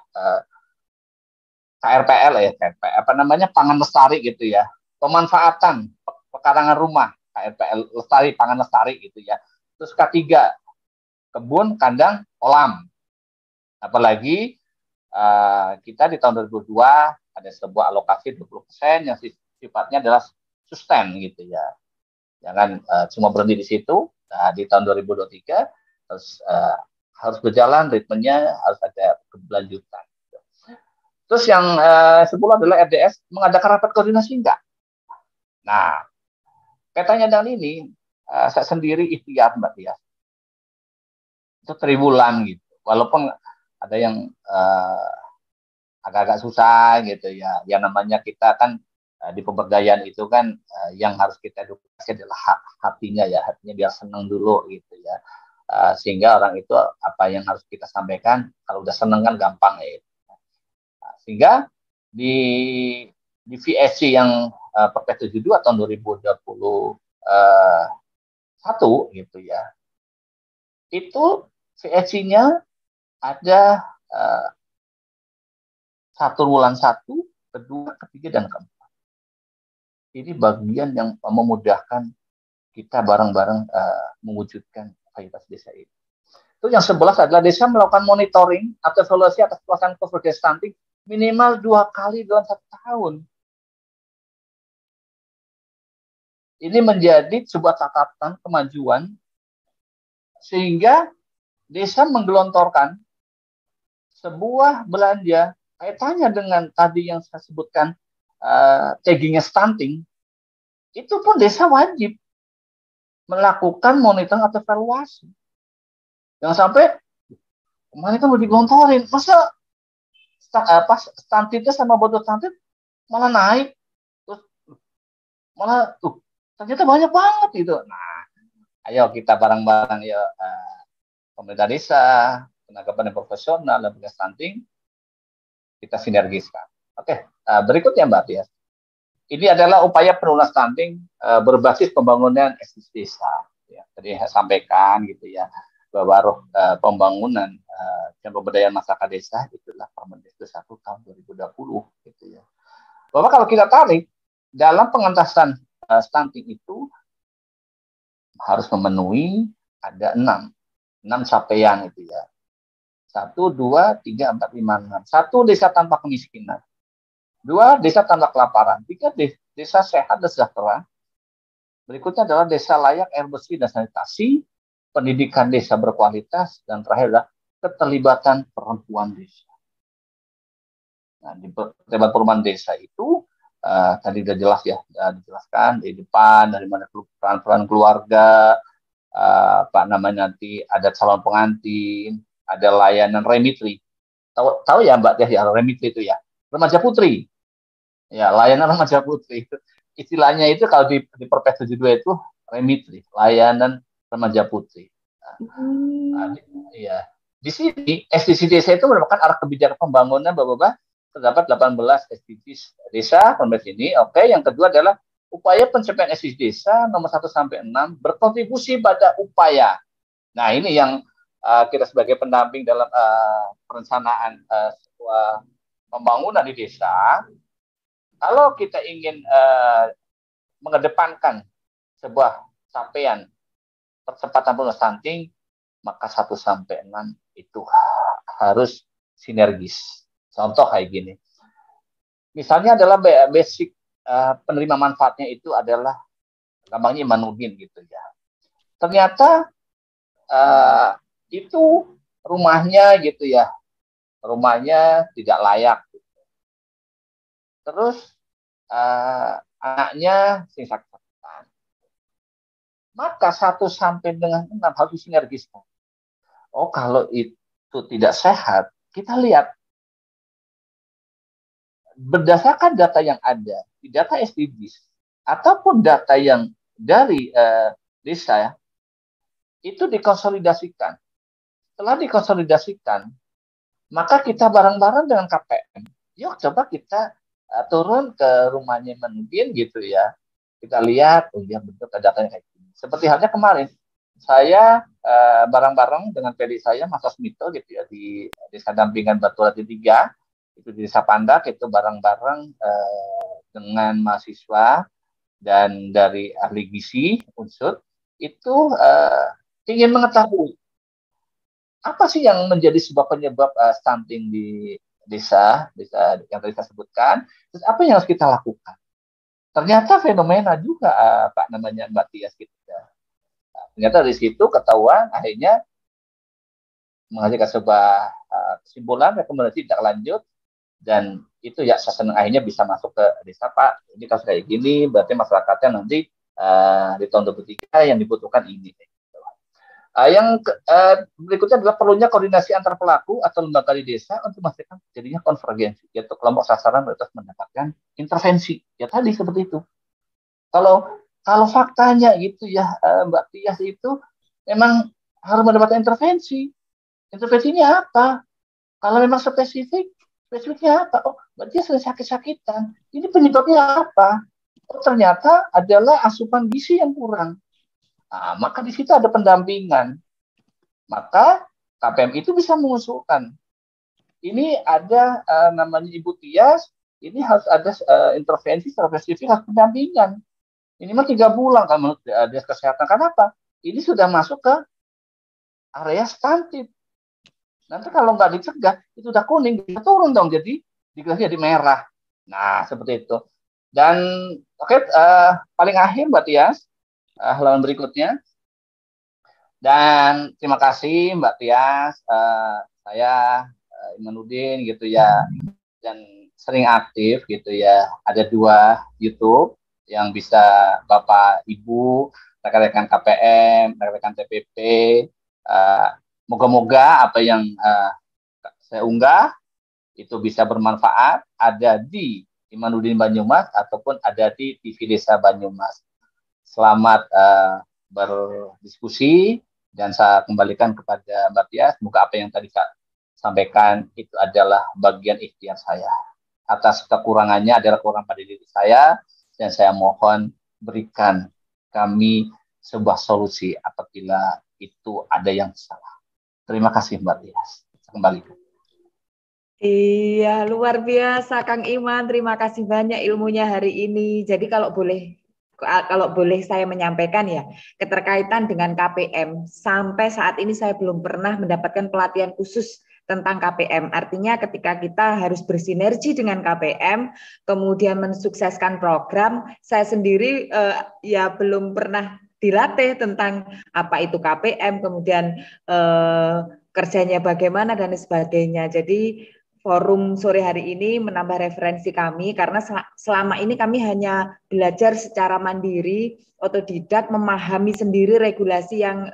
KRPL ya, KRPL, apa namanya, pangan lestari gitu ya. Pemanfaatan pekarangan rumah, KRPL lestari, pangan lestari gitu ya. Terus ketiga, kebun, kandang, kolam. Apalagi kita di tahun 2002 ada sebuah alokasi 20% yang sifatnya adalah sustain gitu ya. Jangan cuma berhenti di situ. Nah, di tahun 2023 harus berjalan, ritmenya harus ada keberlanjutan. Terus yang 10 adalah RDS mengadakan rapat koordinasi enggak? Nah, petanya dan ini saya sendiri ikhtiar Mbak Tia. Itu triwulan gitu. Walaupun ada yang agak-agak susah gitu ya. Yang namanya kita kan di pemberdayaan itu kan yang harus kita edukasi adalah hatinya ya. Hatinya biar senang dulu gitu ya. Sehingga orang itu apa yang harus kita sampaikan, kalau udah senang kan gampang ya. Sehingga di VSC yang Perpres 72 tahun 2021 gitu ya, itu VSC-nya ada 1, kedua, ketiga, dan keempat. Ini bagian yang memudahkan kita bareng-bareng mewujudkan kualitas desa ini. Itu yang 11 adalah desa melakukan monitoring atau evaluasi atas pelaksanaan program stunting minimal 2 kali dalam 1 tahun. Ini menjadi sebuah catatan kemajuan sehingga desa menggelontorkan sebuah belanja kaitannya dengan tadi yang saya sebutkan taggingnya stunting. Itu pun desa wajib melakukan monitoring atau evaluasi. Jangan sampai kemarin kan mau digelontorin, masa stuntingnya sama bodoh stunting malah naik, terus malah ternyata banyak banget itu. Nah, ayo kita bareng-bareng ya, pemerintah desa, tenaga pendidik profesional, dan petugas stunting, kita sinergiskan. Oke, berikutnya Mbak Tia. Ini adalah upaya penurunan stunting berbasis pembangunan SDGs desa. Ya, tadi saya sampaikan gitu ya, bahwa pembangunan dan pemberdayaan masyarakat desa itulah Permendikbud 1 tahun 2020 gitu ya. Bahwa kalau kita tarik dalam pengentasan stunting itu harus memenuhi ada 6 capaian itu ya. 1, 2, 3, 4, 5, 6. 1, desa tanpa kemiskinan. 2, desa tanpa kelaparan. 3, desa sehat dan sejahtera. Berikutnya adalah desa layak air bersih dan sanitasi, pendidikan desa berkualitas, dan terakhir adalah keterlibatan perempuan desa. Nah, di keterlibatan perumahan desa itu tadi sudah jelas ya, dijelaskan di depan dari mana peran-peran keluarga, apa namanya, nanti ada calon pengantin, ada layanan remitri. Tahu ya Mbak ya, remitri itu ya, remaja putri. Ya, layanan remaja putri itu istilahnya itu kalau di Perpres 72 itu remitri, layanan remaja putri. Ya. Di sini SDGs desa itu merupakan arah kebijakan pembangunan Bapak-bapak, terdapat 18 SDGs desa Perpres ini. Oke, yang kedua adalah upaya pencapaian SDGs desa nomor 1 sampai 6 berkontribusi pada upaya. Nah, ini yang kita sebagai pendamping dalam perencanaan sebuah pembangunan di desa. Kalau kita ingin mengedepankan sebuah capaian percepatan penurunan stunting, maka 1 sampai 6 itu harus sinergis. Contoh kayak gini. Misalnya adalah basic penerima manfaatnya itu adalah gampangnya Imanuddin gitu ya. Ternyata itu rumahnya gitu ya. Rumahnya tidak layak. Gitu. Terus anaknya sakit-sakitan. Maka 1 sampai dengan 6 harus disinergiskan. Oh, kalau itu tidak sehat, kita lihat berdasarkan data yang ada di data SDGs ataupun data yang dari desa itu dikonsolidasikan. Setelah dikonsolidasikan, maka kita bareng-bareng dengan KPM, yuk coba kita turun ke rumahnya Menudin gitu ya. Kita lihat, oh ya betul datanya kayak gini. Seperti halnya kemarin, saya bareng-bareng dengan PD saya, Mas Asmito gitu ya, di Desa Dampingan Batu Rati 3, itu di Desa Pandak, itu bareng-bareng dengan mahasiswa dan dari ahli gizi unsur, itu ingin mengetahui apa sih yang menjadi sebab penyebab stunting di desa yang tadi saya sebutkan, terus apa yang harus kita lakukan. Ternyata fenomena juga Pak namanya Mbak Tias gitu ya. Nah, ternyata dari situ ketahuan akhirnya menghasilkan sebuah kesimpulan rekomendasi tidak lanjut, dan itu ya saya senang akhirnya bisa masuk ke desa. Pak, ini kasus kayak gini, berarti masyarakatnya nanti di tahun 2023 yang dibutuhkan ini. Yang berikutnya adalah perlunya koordinasi antar pelaku atau lembaga di desa untuk memastikan jadinya konvergensi, yaitu kelompok sasaran prioritas mendapatkan intervensi. Ya tadi seperti itu. Kalau faktanya gitu ya, Mbak Tias, itu memang harus mendapatkan intervensi. Intervensinya apa? Kalau memang spesifiknya apa? Oh, Mbak Tias sering sakit-sakitan. Ini penyebabnya apa? Oh, ternyata adalah asupan gizi yang kurang. Nah, maka di situ ada pendampingan. Maka KPM itu bisa mengusulkan, ini ada namanya Ibu Tias, ini harus ada intervensi secara spesifik, harus pendampingan. Minimal 3 bulan kan menurut Dinas Kesehatan. Kenapa? Ini sudah masuk ke area stunted. Nanti kalau nggak dicegah, itu udah kuning, bisa turun dong, jadi jadi merah. Nah, seperti itu. Dan paling akhir Mbak Tias, halaman berikutnya. Dan terima kasih Mbak Tias, saya Imanudin gitu ya, dan sering aktif gitu ya. Ada 2 YouTube yang bisa Bapak Ibu, rekan-rekan KPM, rekan-rekan TPP, moga-moga apa yang saya unggah itu bisa bermanfaat. Ada di Imanudin Banyumas ataupun ada di TV Desa Banyumas. Selamat berdiskusi, dan saya kembalikan kepada Mbak Tias. Semoga apa yang tadi saya sampaikan itu adalah bagian ikhtiar saya. Atas kekurangannya adalah kurang pada diri saya, dan saya mohon berikan kami sebuah solusi apabila itu ada yang salah. Terima kasih Mbak Tias. Saya kembalikan. Iya, luar biasa Kang Iman. Terima kasih banyak ilmunya hari ini. Jadi kalau boleh saya menyampaikan ya, keterkaitan dengan KPM, sampai saat ini saya belum pernah mendapatkan pelatihan khusus tentang KPM. Artinya ketika kita harus bersinergi dengan KPM, kemudian mensukseskan program, saya sendiri ya belum pernah dilatih tentang apa itu KPM, kemudian kerjanya bagaimana dan sebagainya. Jadi forum sore hari ini menambah referensi kami, karena selama ini kami hanya belajar secara mandiri, otodidak, memahami sendiri regulasi yang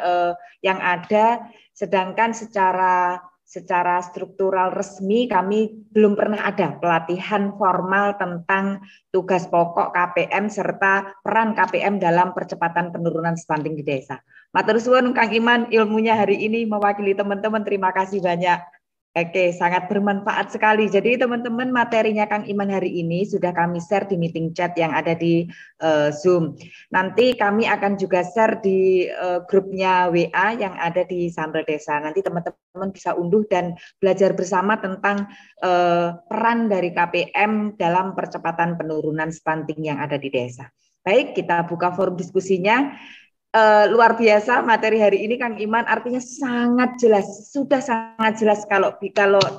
ada, sedangkan secara struktural resmi kami belum pernah ada pelatihan formal tentang tugas pokok KPM serta peran KPM dalam percepatan penurunan stunting di desa. Matur suwun Kang Iman, ilmunya hari ini mewakili teman-teman, terima kasih banyak. Oke, sangat bermanfaat sekali. Jadi teman-teman, materinya Kang Iman hari ini sudah kami share di meeting chat yang ada di Zoom. Nanti kami akan juga share di grupnya WA yang ada di Sambal Desa. Nanti teman-teman bisa unduh dan belajar bersama tentang peran dari KPM dalam percepatan penurunan stunting yang ada di desa. Baik, kita buka forum diskusinya. Luar biasa materi hari ini Kang Iman, artinya sangat jelas, sudah sangat jelas kalau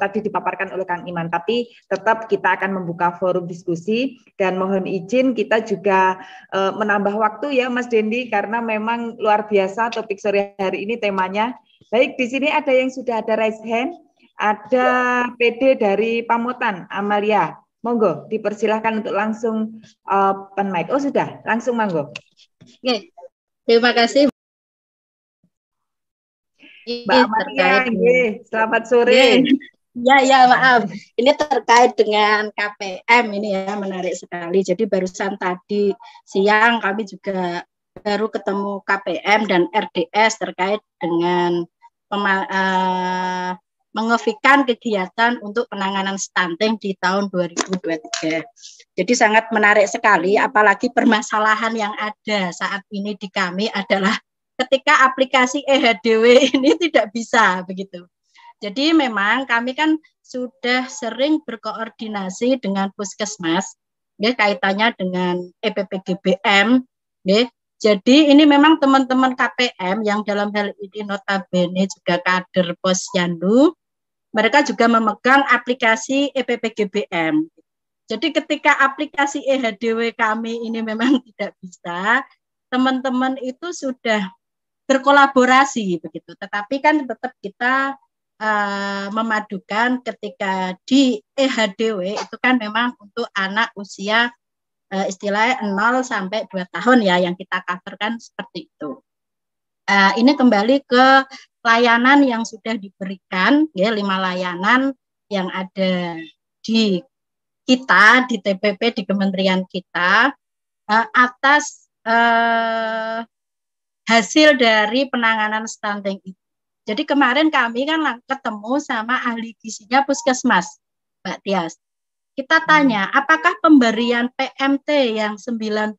tadi dipaparkan oleh Kang Iman, tapi tetap kita akan membuka forum diskusi, dan mohon izin kita juga menambah waktu ya Mas Dendi, karena memang luar biasa topik sore hari ini temanya. Baik, di sini ada yang sudah ada raise hand, ada PD dari Pamotan, Amalia, monggo dipersilahkan untuk langsung open mic. Oh sudah, langsung monggo. Oke. Terima kasih Mbak Amalia, selamat sore. Ya, maaf. Ini terkait dengan KPM ini ya, menarik sekali. Jadi barusan tadi siang kami juga baru ketemu KPM dan RDS terkait dengan mengefikan kegiatan untuk penanganan stunting di tahun 2023. Jadi sangat menarik sekali, apalagi permasalahan yang ada saat ini di kami adalah ketika aplikasi EHDW ini tidak bisa begitu. Jadi memang kami kan sudah sering berkoordinasi dengan Puskesmas, ya, kaitannya dengan EPPGBM. Ya. Jadi ini memang teman-teman KPM yang dalam hal ini notabene juga kader Posyandu, mereka juga memegang aplikasi EPPGBM. Jadi ketika aplikasi EHDW kami ini memang tidak bisa, teman-teman itu sudah berkolaborasi begitu. Tetapi kan tetap kita memadukan ketika di EHDW itu kan memang untuk anak usia istilahnya 0 sampai 2 tahun ya yang kita coverkan seperti itu. Ini kembali ke layanan yang sudah diberikan ya, 5 layanan yang ada di kita di TPP di kementerian kita atas hasil dari penanganan stunting itu. Jadi kemarin kami kan ketemu sama ahli gizinya Puskesmas, Mbak Tias. Kita tanya, apakah pemberian PMT yang 90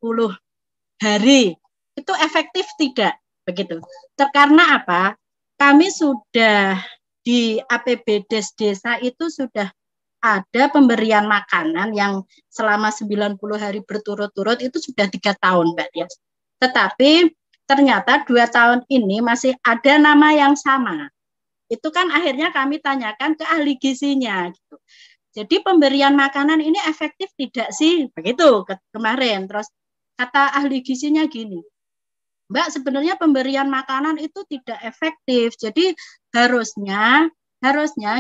hari itu efektif tidak? Begitu. Karena apa? Kami sudah di APBDes desa itu sudah ada pemberian makanan yang selama 90 hari berturut-turut itu sudah 3 tahun, Mbak Tias. Tetapi ternyata 2 tahun ini masih ada nama yang sama. Itu kan akhirnya kami tanyakan ke ahli gizinya. Gitu. Jadi pemberian makanan ini efektif tidak sih? Begitu kemarin. Terus kata ahli gizinya gini, Mbak, sebenarnya pemberian makanan itu tidak efektif. Jadi harusnya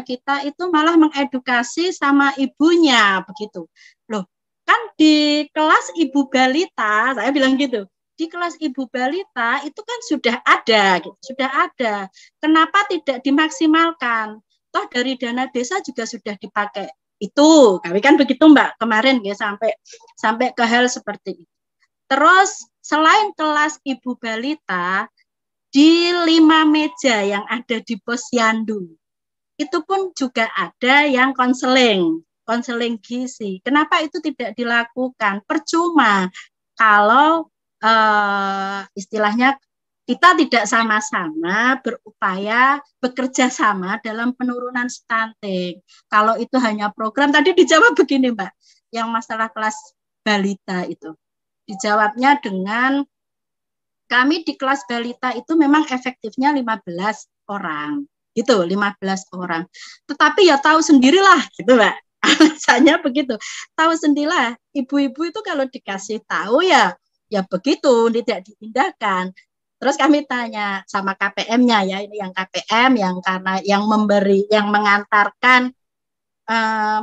kita itu malah mengedukasi sama ibunya. Begitu. Loh, kan di kelas ibu balita, saya bilang gitu, di kelas ibu balita itu kan sudah ada, gitu, sudah ada. Kenapa tidak dimaksimalkan? Toh dari dana desa juga sudah dipakai. Itu, kami kan begitu Mbak kemarin ya sampai ke hal seperti itu. Terus selain kelas ibu balita di 5 meja yang ada di Posyandu itu pun juga ada yang konseling gizi. Kenapa itu tidak dilakukan? Percuma kalau istilahnya kita tidak sama-sama berupaya bekerja sama dalam penurunan stunting. Kalau itu hanya program, tadi dijawab begini Mbak, yang masalah kelas balita itu. Dijawabnya dengan kami di kelas balita itu memang efektifnya 15 orang. Gitu, 15 orang. Tetapi ya tahu sendirilah gitu Mbak. Alasannya begitu. Tahu sendirilah, ibu-ibu itu kalau dikasih tahu ya begitu, tidak diindahkan. Terus kami tanya sama KPM-nya ya, ini yang KPM yang karena yang memberi, yang mengantarkan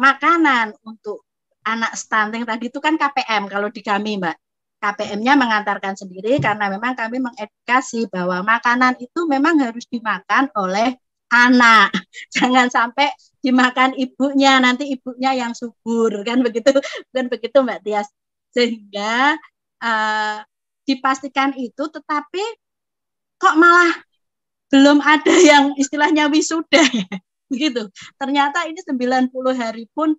makanan untuk anak stunting tadi itu kan KPM kalau di kami Mbak. KPM-nya mengantarkan sendiri karena memang kami mengedukasi bahwa makanan itu memang harus dimakan oleh anak. Jangan sampai dimakan ibunya, nanti ibunya yang subur kan begitu Mbak Tias. Sehingga dipastikan itu, tetapi kok malah belum ada yang istilahnya wisuda begitu. Ternyata ini 90 hari pun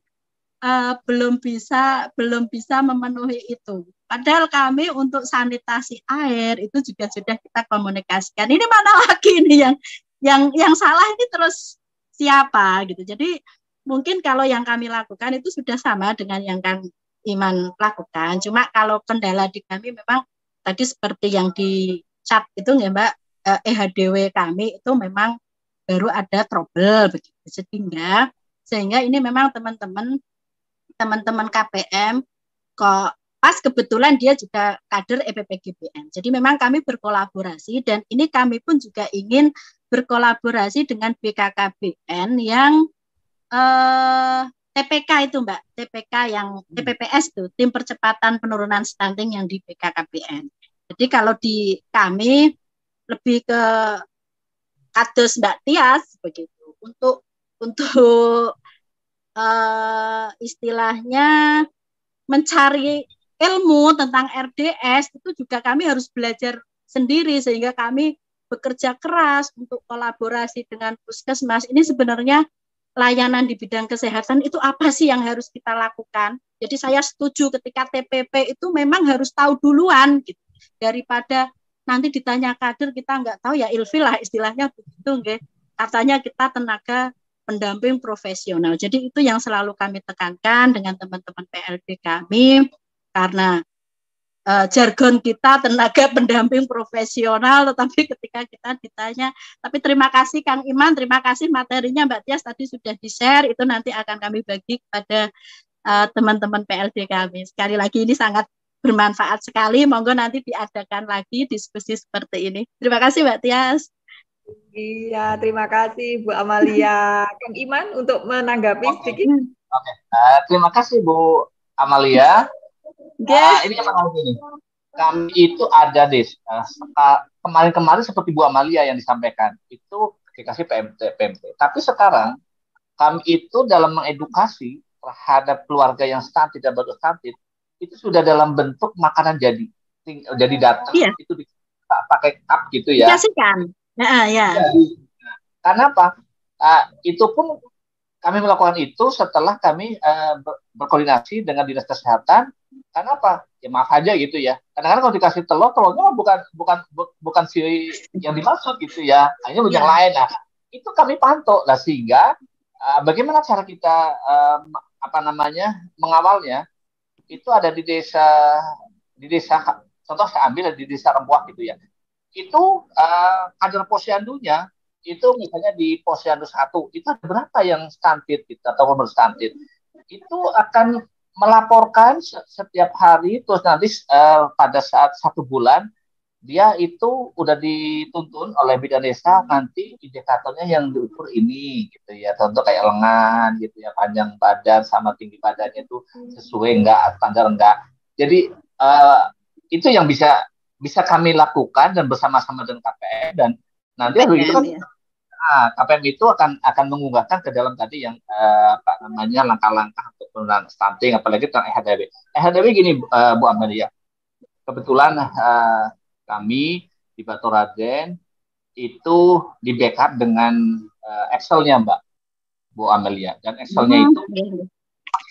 belum bisa memenuhi itu. Padahal kami untuk sanitasi air itu juga sudah kita komunikasikan. Ini mana lagi ini yang salah ini terus siapa gitu. Jadi mungkin kalau yang kami lakukan itu sudah sama dengan yang Kang Iman lakukan. Cuma kalau kendala di kami memang tadi seperti yang di chat itu ya Mbak, EHDW kami itu memang baru ada trouble begitu. Sehingga ini memang teman-teman KPM kok pas kebetulan dia juga kader EPPGBM. Jadi memang kami berkolaborasi dan ini kami pun juga ingin berkolaborasi dengan BKKBN yang TPK itu Mbak, TPK yang TPPS itu, Tim Percepatan Penurunan Stunting yang di BKKBN. Jadi kalau di kami lebih ke kados Mbak Tias begitu untuk untuk istilahnya mencari ilmu tentang RDS itu juga kami harus belajar sendiri, sehingga kami bekerja keras untuk kolaborasi dengan puskesmas. Ini sebenarnya layanan di bidang kesehatan itu apa sih yang harus kita lakukan. Jadi saya setuju ketika TPP itu memang harus tahu duluan gitu, daripada nanti ditanya kader kita nggak tahu, ya ilfil lah istilahnya begitu nggih. Katanya kita tenaga pendamping profesional. Jadi itu yang selalu kami tekankan dengan teman-teman PLD kami, karena jargon kita tenaga pendamping profesional, tetapi ketika kita ditanya, tapi terima kasih Kang Iman, terima kasih materinya Mbak Tias tadi sudah di-share, itu nanti akan kami bagi kepada teman-teman PLD kami. Sekali lagi ini sangat bermanfaat sekali, monggo nanti diadakan lagi diskusi seperti ini. Terima kasih Mbak Tias. Iya, terima kasih Bu Amalia. Kang Iman untuk menanggapi sedikit. Oke. Terima kasih Bu Amalia. Ini apa ini? Kami itu ada kemarin-kemarin seperti Bu Amalia yang disampaikan itu dikasih PMT. Tapi sekarang kami itu dalam mengedukasi terhadap keluarga yang stunted dan baru stunted itu sudah dalam bentuk makanan jadi datang itu pakai cup gitu ya. Dikasihkan. Ya. Karena apa? Itu pun kami melakukan itu setelah kami berkoordinasi dengan dinas kesehatan. Karena apa? Ya maaf aja gitu ya. Kadang-kadang kalau dikasih telurnya bukan si yang dimaksud gitu ya. Hanya yang lain. Nah, itu kami pantau lah, sehingga bagaimana cara kita mengawalnya? Itu ada di desa contoh saya ambil di desa Rembuak gitu ya. Itu kader posyandunya itu misalnya di posyandu 1 itu ada berapa yang stunted gitu, atau berstunted, itu akan melaporkan setiap hari, terus nanti pada saat 1 bulan dia itu udah dituntun oleh bidan desa, nanti indikatornya yang diukur ini gitu ya, contoh kayak lengan gitu ya, panjang badan sama tinggi badannya itu sesuai enggak, standar enggak. Jadi itu yang bisa kami lakukan dan bersama-sama dengan KPM, dan nanti begitu kan KPM itu akan mengunggahkan ke dalam tadi yang langkah-langkah untuk penurunan stunting, apalagi tentang EHDW. EHDW gini Bu Amalia, kebetulan kami di Baturaden itu di backup dengan Excel-nya Mbak Bu Amalia, dan Excel-nya itu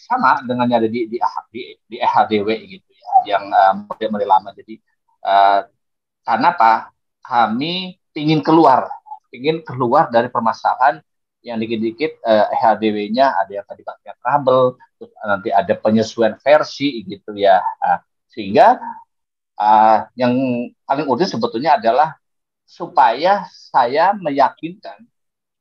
sama dengan yang ada di EHDW gitu ya, yang model lama. Jadi karena apa? Kami ingin keluar dari permasalahan yang dikit-dikit EHDW-nya ada yang tadi pakai trouble, terus nanti ada penyesuaian versi gitu ya. Sehingga yang paling urgent sebetulnya adalah supaya saya meyakinkan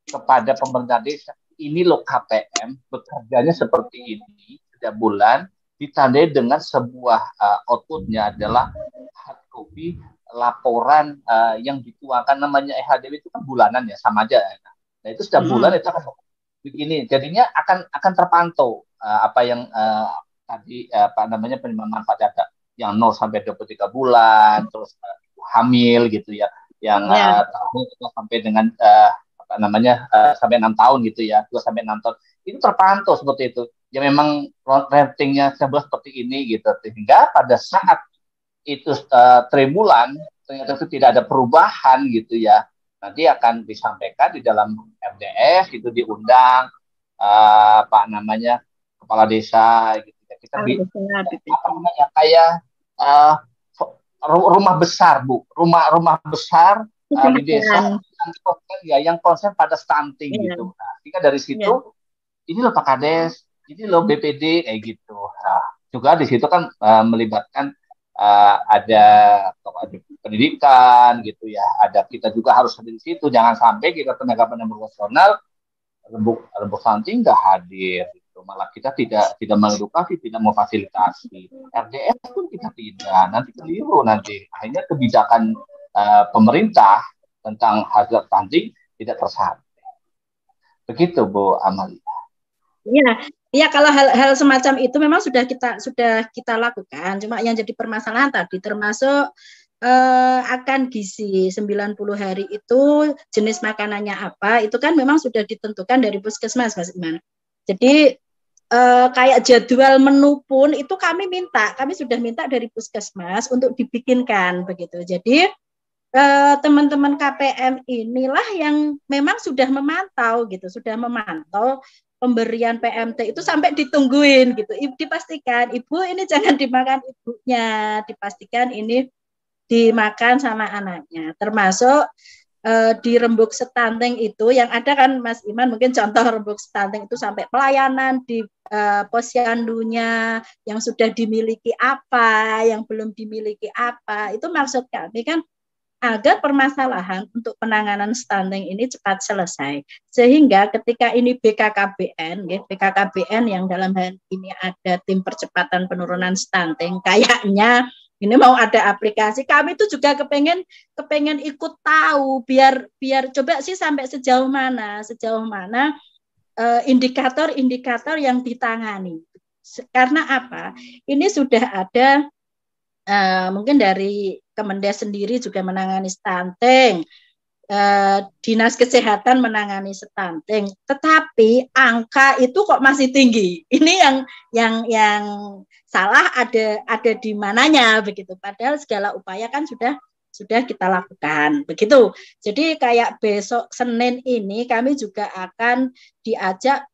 kepada pemerintah desa, ini loh KPM bekerjanya seperti ini setiap bulan, ditandai dengan sebuah outputnya adalah hard copy laporan yang dituangkan, namanya EHDW itu kan bulanan ya, sama aja. Nah itu setiap bulan itu akan begini, jadinya akan terpantau apa yang tadi penerimaan manfaat ada yang 0 sampai 23 bulan, terus hamil gitu ya, yang sampai dengan sampai 6 tahun gitu ya, 2 sampai 6 tahun itu terpantau seperti itu. Ya memang ratingnya seperti ini gitu, sehingga pada saat itu 3 bulan ternyata itu tidak ada perubahan gitu ya, nanti akan disampaikan di dalam RDS itu, diundang kepala desa gitu ya. Kita kayak rumah besar Bu, rumah besar di desa yang konsen pada stunting gitu. Nah, sehingga dari situ ini loh Pak Kades, ini loh BPD kayak gitu. Nah, juga di situ kan melibatkan ada pendidikan gitu ya, ada kita juga harus hadir di situ. Jangan sampai kita tenaga pendamping profesional rembuk stunting nggak hadir gitu. Malah kita tidak mengedukasi, tidak memfasilitasi. RDS pun kita tidak, nanti keliru, nanti akhirnya kebijakan pemerintah tentang hazard stunting tidak tersampai. Begitu Bu Amalia. Iya, kalau hal semacam itu memang sudah kita lakukan. Cuma yang jadi permasalahan tadi termasuk akan gizi 90 hari itu jenis makanannya apa, itu kan memang sudah ditentukan dari puskesmas, Mas Iman. Jadi kayak jadwal menu pun itu kami sudah minta dari puskesmas untuk dibikinkan begitu. Jadi teman-teman KPM inilah yang memang sudah memantau gitu, sudah memantau pemberian PMT itu sampai ditungguin gitu. Dipastikan ibu ini jangan dimakan ibunya, dipastikan ini dimakan sama anaknya. Termasuk di rembuk stunting itu yang ada kan Mas Iman, mungkin contoh rembuk stunting itu sampai pelayanan di posyandunya yang sudah dimiliki apa, yang belum dimiliki apa. Itu maksud kami kan agar permasalahan untuk penanganan stunting ini cepat selesai. Sehingga ketika ini BKKBN, ya, BKKBN yang dalam hal ini ada tim percepatan penurunan stunting, kayaknya ini mau ada aplikasi. Kami itu juga kepengen ikut tahu, biar coba sih sampai sejauh mana indikator-indikator yang ditangani. Karena apa? Ini sudah ada mungkin dari Kemendes sendiri juga menangani stunting, Dinas Kesehatan menangani stunting, tetapi angka itu kok masih tinggi. Ini yang salah ada di mananya begitu. Padahal segala upaya kan sudah kita lakukan begitu. Jadi kayak besok Senin ini kami juga akan diajak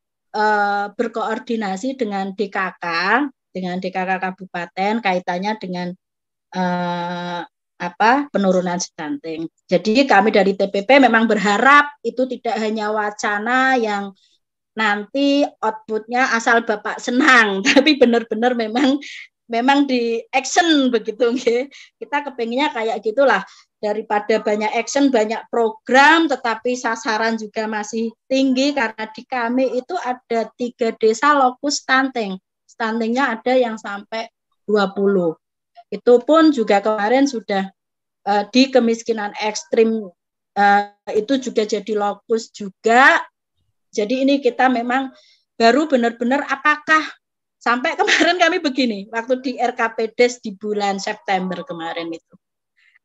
berkoordinasi dengan DKK Kabupaten kaitannya dengan penurunan stunting. Jadi kami dari TPP memang berharap itu tidak hanya wacana yang nanti outputnya asal Bapak senang, tapi benar-benar memang di action begitu. Kita kepengennya kayak gitulah, daripada banyak action, banyak program, tetapi sasaran juga masih tinggi karena di kami itu ada 3 desa lokus stunting. Stuntingnya ada yang sampai 20. Itu pun juga kemarin sudah di kemiskinan ekstrim itu juga jadi lokus juga. Jadi ini kita memang baru benar-benar apakah sampai kemarin kami begini, waktu di RKPDes di bulan September kemarin itu.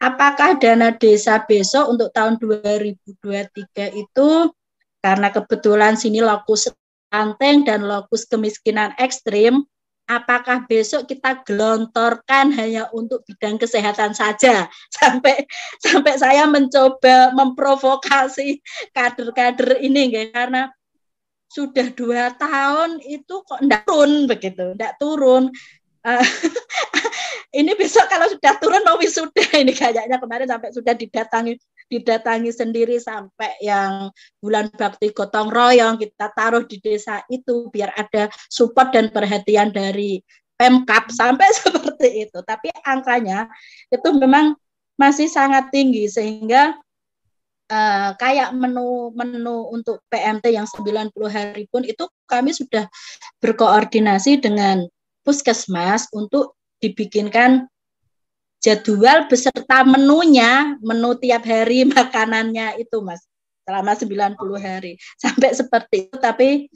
Apakah dana desa besok untuk tahun 2023 itu karena kebetulan sini lokus stunting dan lokus kemiskinan ekstrim, apakah besok kita gelontorkan hanya untuk bidang kesehatan saja? Sampai saya mencoba memprovokasi kader-kader ini, karena sudah 2 tahun itu kok enggak turun begitu, enggak turun. Ini besok kalau sudah turun mau wisuda ini kayaknya, kemarin sampai sudah didatangi sendiri, sampai yang bulan bakti gotong royong kita taruh di desa itu biar ada support dan perhatian dari Pemkab sampai seperti itu. Tapi angkanya itu memang masih sangat tinggi sehingga kayak menu untuk PMT yang 90 hari pun itu kami sudah berkoordinasi dengan puskesmas untuk dibikinkan jadwal beserta menunya, menu tiap hari makanannya itu Mas, selama 90 hari. Sampai seperti itu, tapi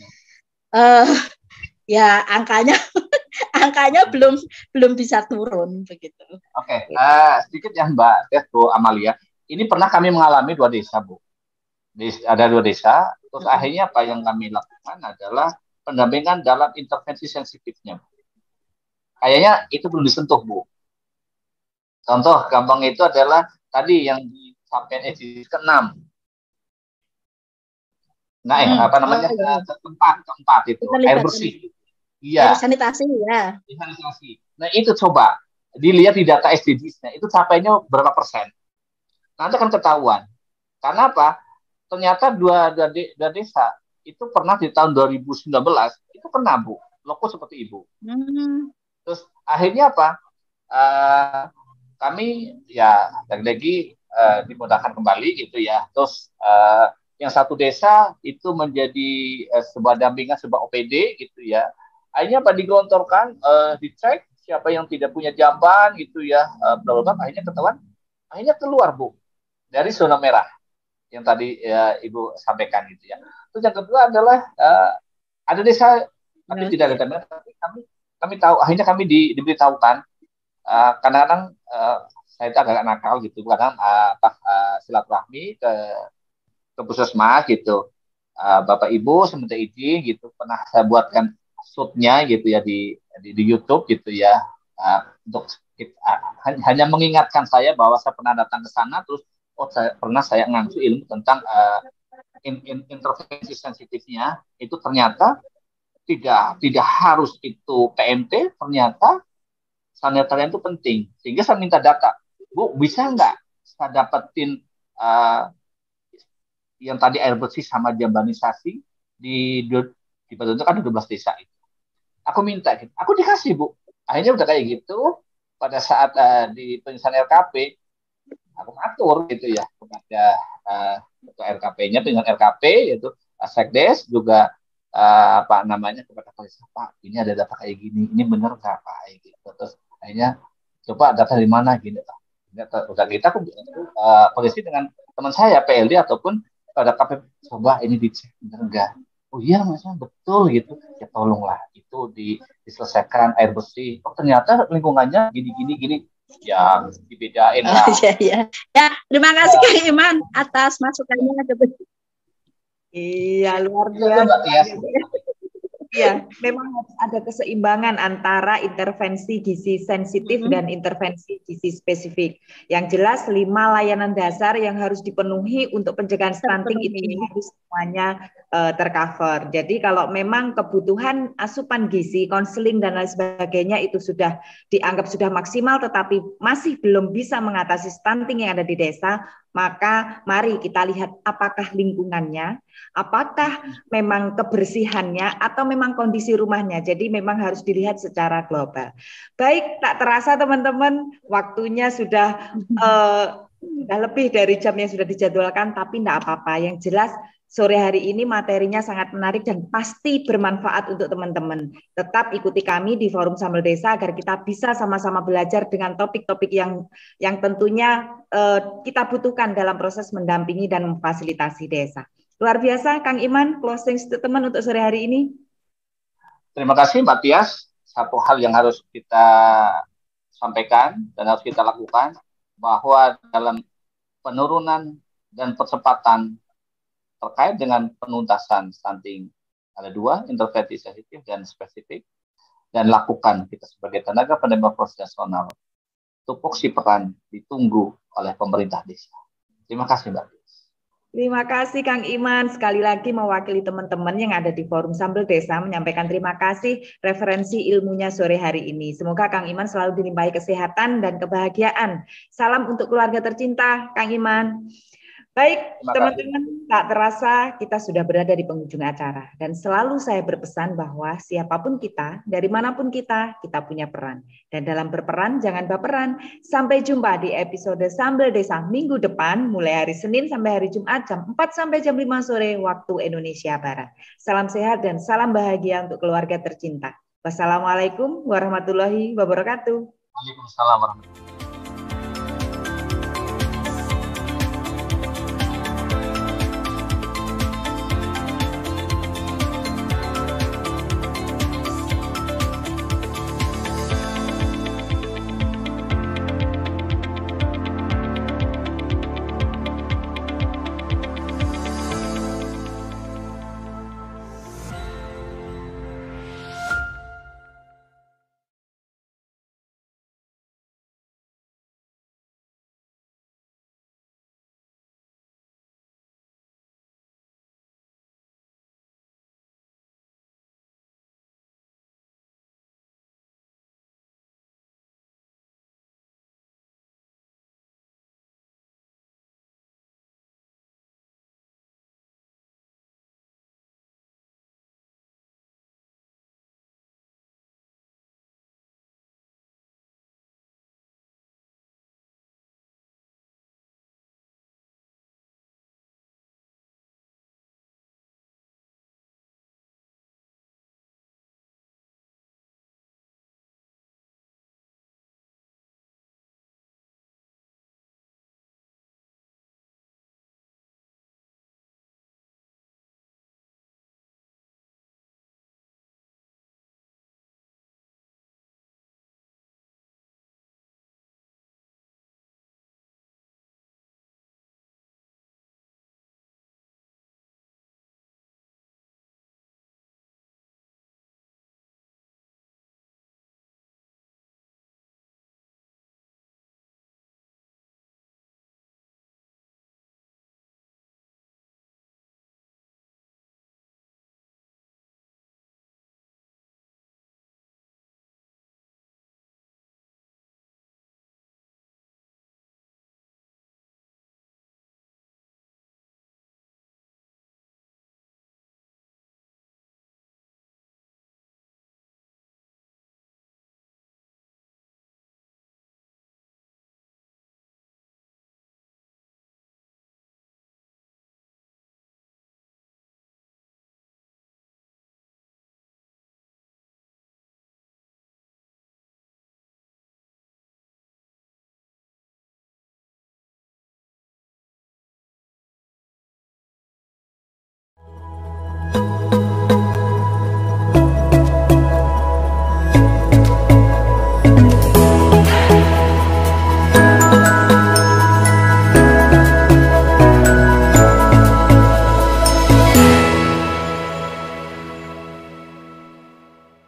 ya angkanya belum bisa turun begitu. Oke, sedikit ya Mbak Bu Amalia. Ini pernah kami mengalami 2 desa, Bu. Ada 2 desa, terus akhirnya apa yang kami lakukan adalah pendampingan dalam intervensi sensitifnya, Bu. Kayaknya itu belum disentuh, Bu. Contoh gampang itu adalah tadi yang disampaikan SDGs ke-6. Nah, keempat itu air bersih. Iya. Sanitasi ya. Sanitasi. Nah, itu coba dilihat di data SDGs-nya, itu capainya berapa persen. Nanti akan ketahuan. Karena apa? Ternyata dua desa itu pernah di tahun 2019 itu kena, Bu. Lokus seperti Ibu. Terus akhirnya apa? Kami ya lagi dimudahkan kembali gitu ya. Terus yang satu desa itu menjadi sebuah dampingan, sebuah OPD gitu ya. Akhirnya apa digelontorkan, dicek siapa yang tidak punya jamban gitu ya. Akhirnya ketahuan, akhirnya keluar, Bu, dari zona merah yang tadi Ibu sampaikan gitu ya. Terus yang kedua adalah ada desa tapi tidak ada jamban, tapi kami tahu, akhirnya kami diberitahukan. Kadang-kadang saya itu agak nakal gitu, kadang silaturahmi ke puskesmas gitu. Bapak Ibu sementara izin gitu, pernah saya buatkan shootnya gitu ya di YouTube gitu ya, untuk hanya mengingatkan saya bahwa saya pernah datang ke sana, terus saya ngangsu ilmu tentang intervensi sensitifnya itu ternyata tidak harus itu PMT, ternyata sanitarian itu penting, sehingga saya minta data, Bu, bisa nggak saya dapetin yang tadi air bersih sama jambanisasi di Batu itu kan ada 12 desa itu. Aku minta gitu. Aku dikasih, Bu. Akhirnya udah kayak gitu. Pada saat di penyelesaian RKP, aku atur gitu ya kepada ketua RKP-nya, penyelesaian RKP yaitu Sekdes juga apa namanya kepada polisi, Pak, ini ada data kayak gini, ini benar nggak Pak? Gitu. Terus akhirnya coba data di mana gitu. Udah kita aku polisi dengan teman saya PLD ataupun pada KPP, coba ini dicek benar enggak. Oh iya Mas, betul gitu. Ya tolonglah itu diselesaikan air bersih. Oh ternyata lingkungannya gini. Ya dibedain lah. Ya, terima kasih Kang Iman atas masukannya. Iya, luar biasa. Ya, memang harus ada keseimbangan antara intervensi gizi sensitif dan intervensi gizi spesifik. Yang jelas 5 layanan dasar yang harus dipenuhi untuk pencegahan stunting itu harus semuanya tercover. Jadi kalau memang kebutuhan asupan gizi, konseling dan lain sebagainya itu sudah dianggap sudah maksimal, tetapi masih belum bisa mengatasi stunting yang ada di desa, maka mari kita lihat apakah lingkungannya, apakah memang kebersihannya, atau memang kondisi rumahnya. Jadi memang harus dilihat secara global. Baik, tak terasa teman-teman, waktunya sudah lebih dari jam yang sudah dijadwalkan, tapi tidak apa-apa. Yang jelas sore hari ini materinya sangat menarik dan pasti bermanfaat untuk teman-teman. Tetap ikuti kami di Forum Sambal Desa agar kita bisa sama-sama belajar dengan topik-topik yang tentunya kita butuhkan dalam proses mendampingi dan memfasilitasi desa. Luar biasa, Kang Iman, closing statement untuk sore hari ini. Terima kasih Mbak Tias. Satu hal yang harus kita sampaikan dan harus kita lakukan, bahwa dalam penurunan dan percepatan terkait dengan penuntasan stunting, ada 2, intervensi sensitif dan spesifik, dan lakukan kita sebagai tenaga penembak proses nasional. Tupoksi peran ditunggu oleh pemerintah desa. Terima kasih Mbak. Terima kasih Kang Iman, sekali lagi mewakili teman-teman yang ada di Forum Sambal Desa menyampaikan terima kasih referensi ilmunya sore hari ini. Semoga Kang Iman selalu dilimpahi kesehatan dan kebahagiaan. Salam untuk keluarga tercinta, Kang Iman. Baik, teman-teman, tak terasa kita sudah berada di penghujung acara. Dan selalu saya berpesan bahwa siapapun kita, dari manapun kita punya peran. Dan dalam berperan, jangan baperan. Sampai jumpa di episode Sambal Desa minggu depan, mulai hari Senin sampai hari Jumat, jam 4 sampai jam 5 sore, waktu Indonesia Barat. Salam sehat dan salam bahagia untuk keluarga tercinta. Wassalamualaikum warahmatullahi wabarakatuh. Waalaikumsalam warahmatullahi wabarakatuh.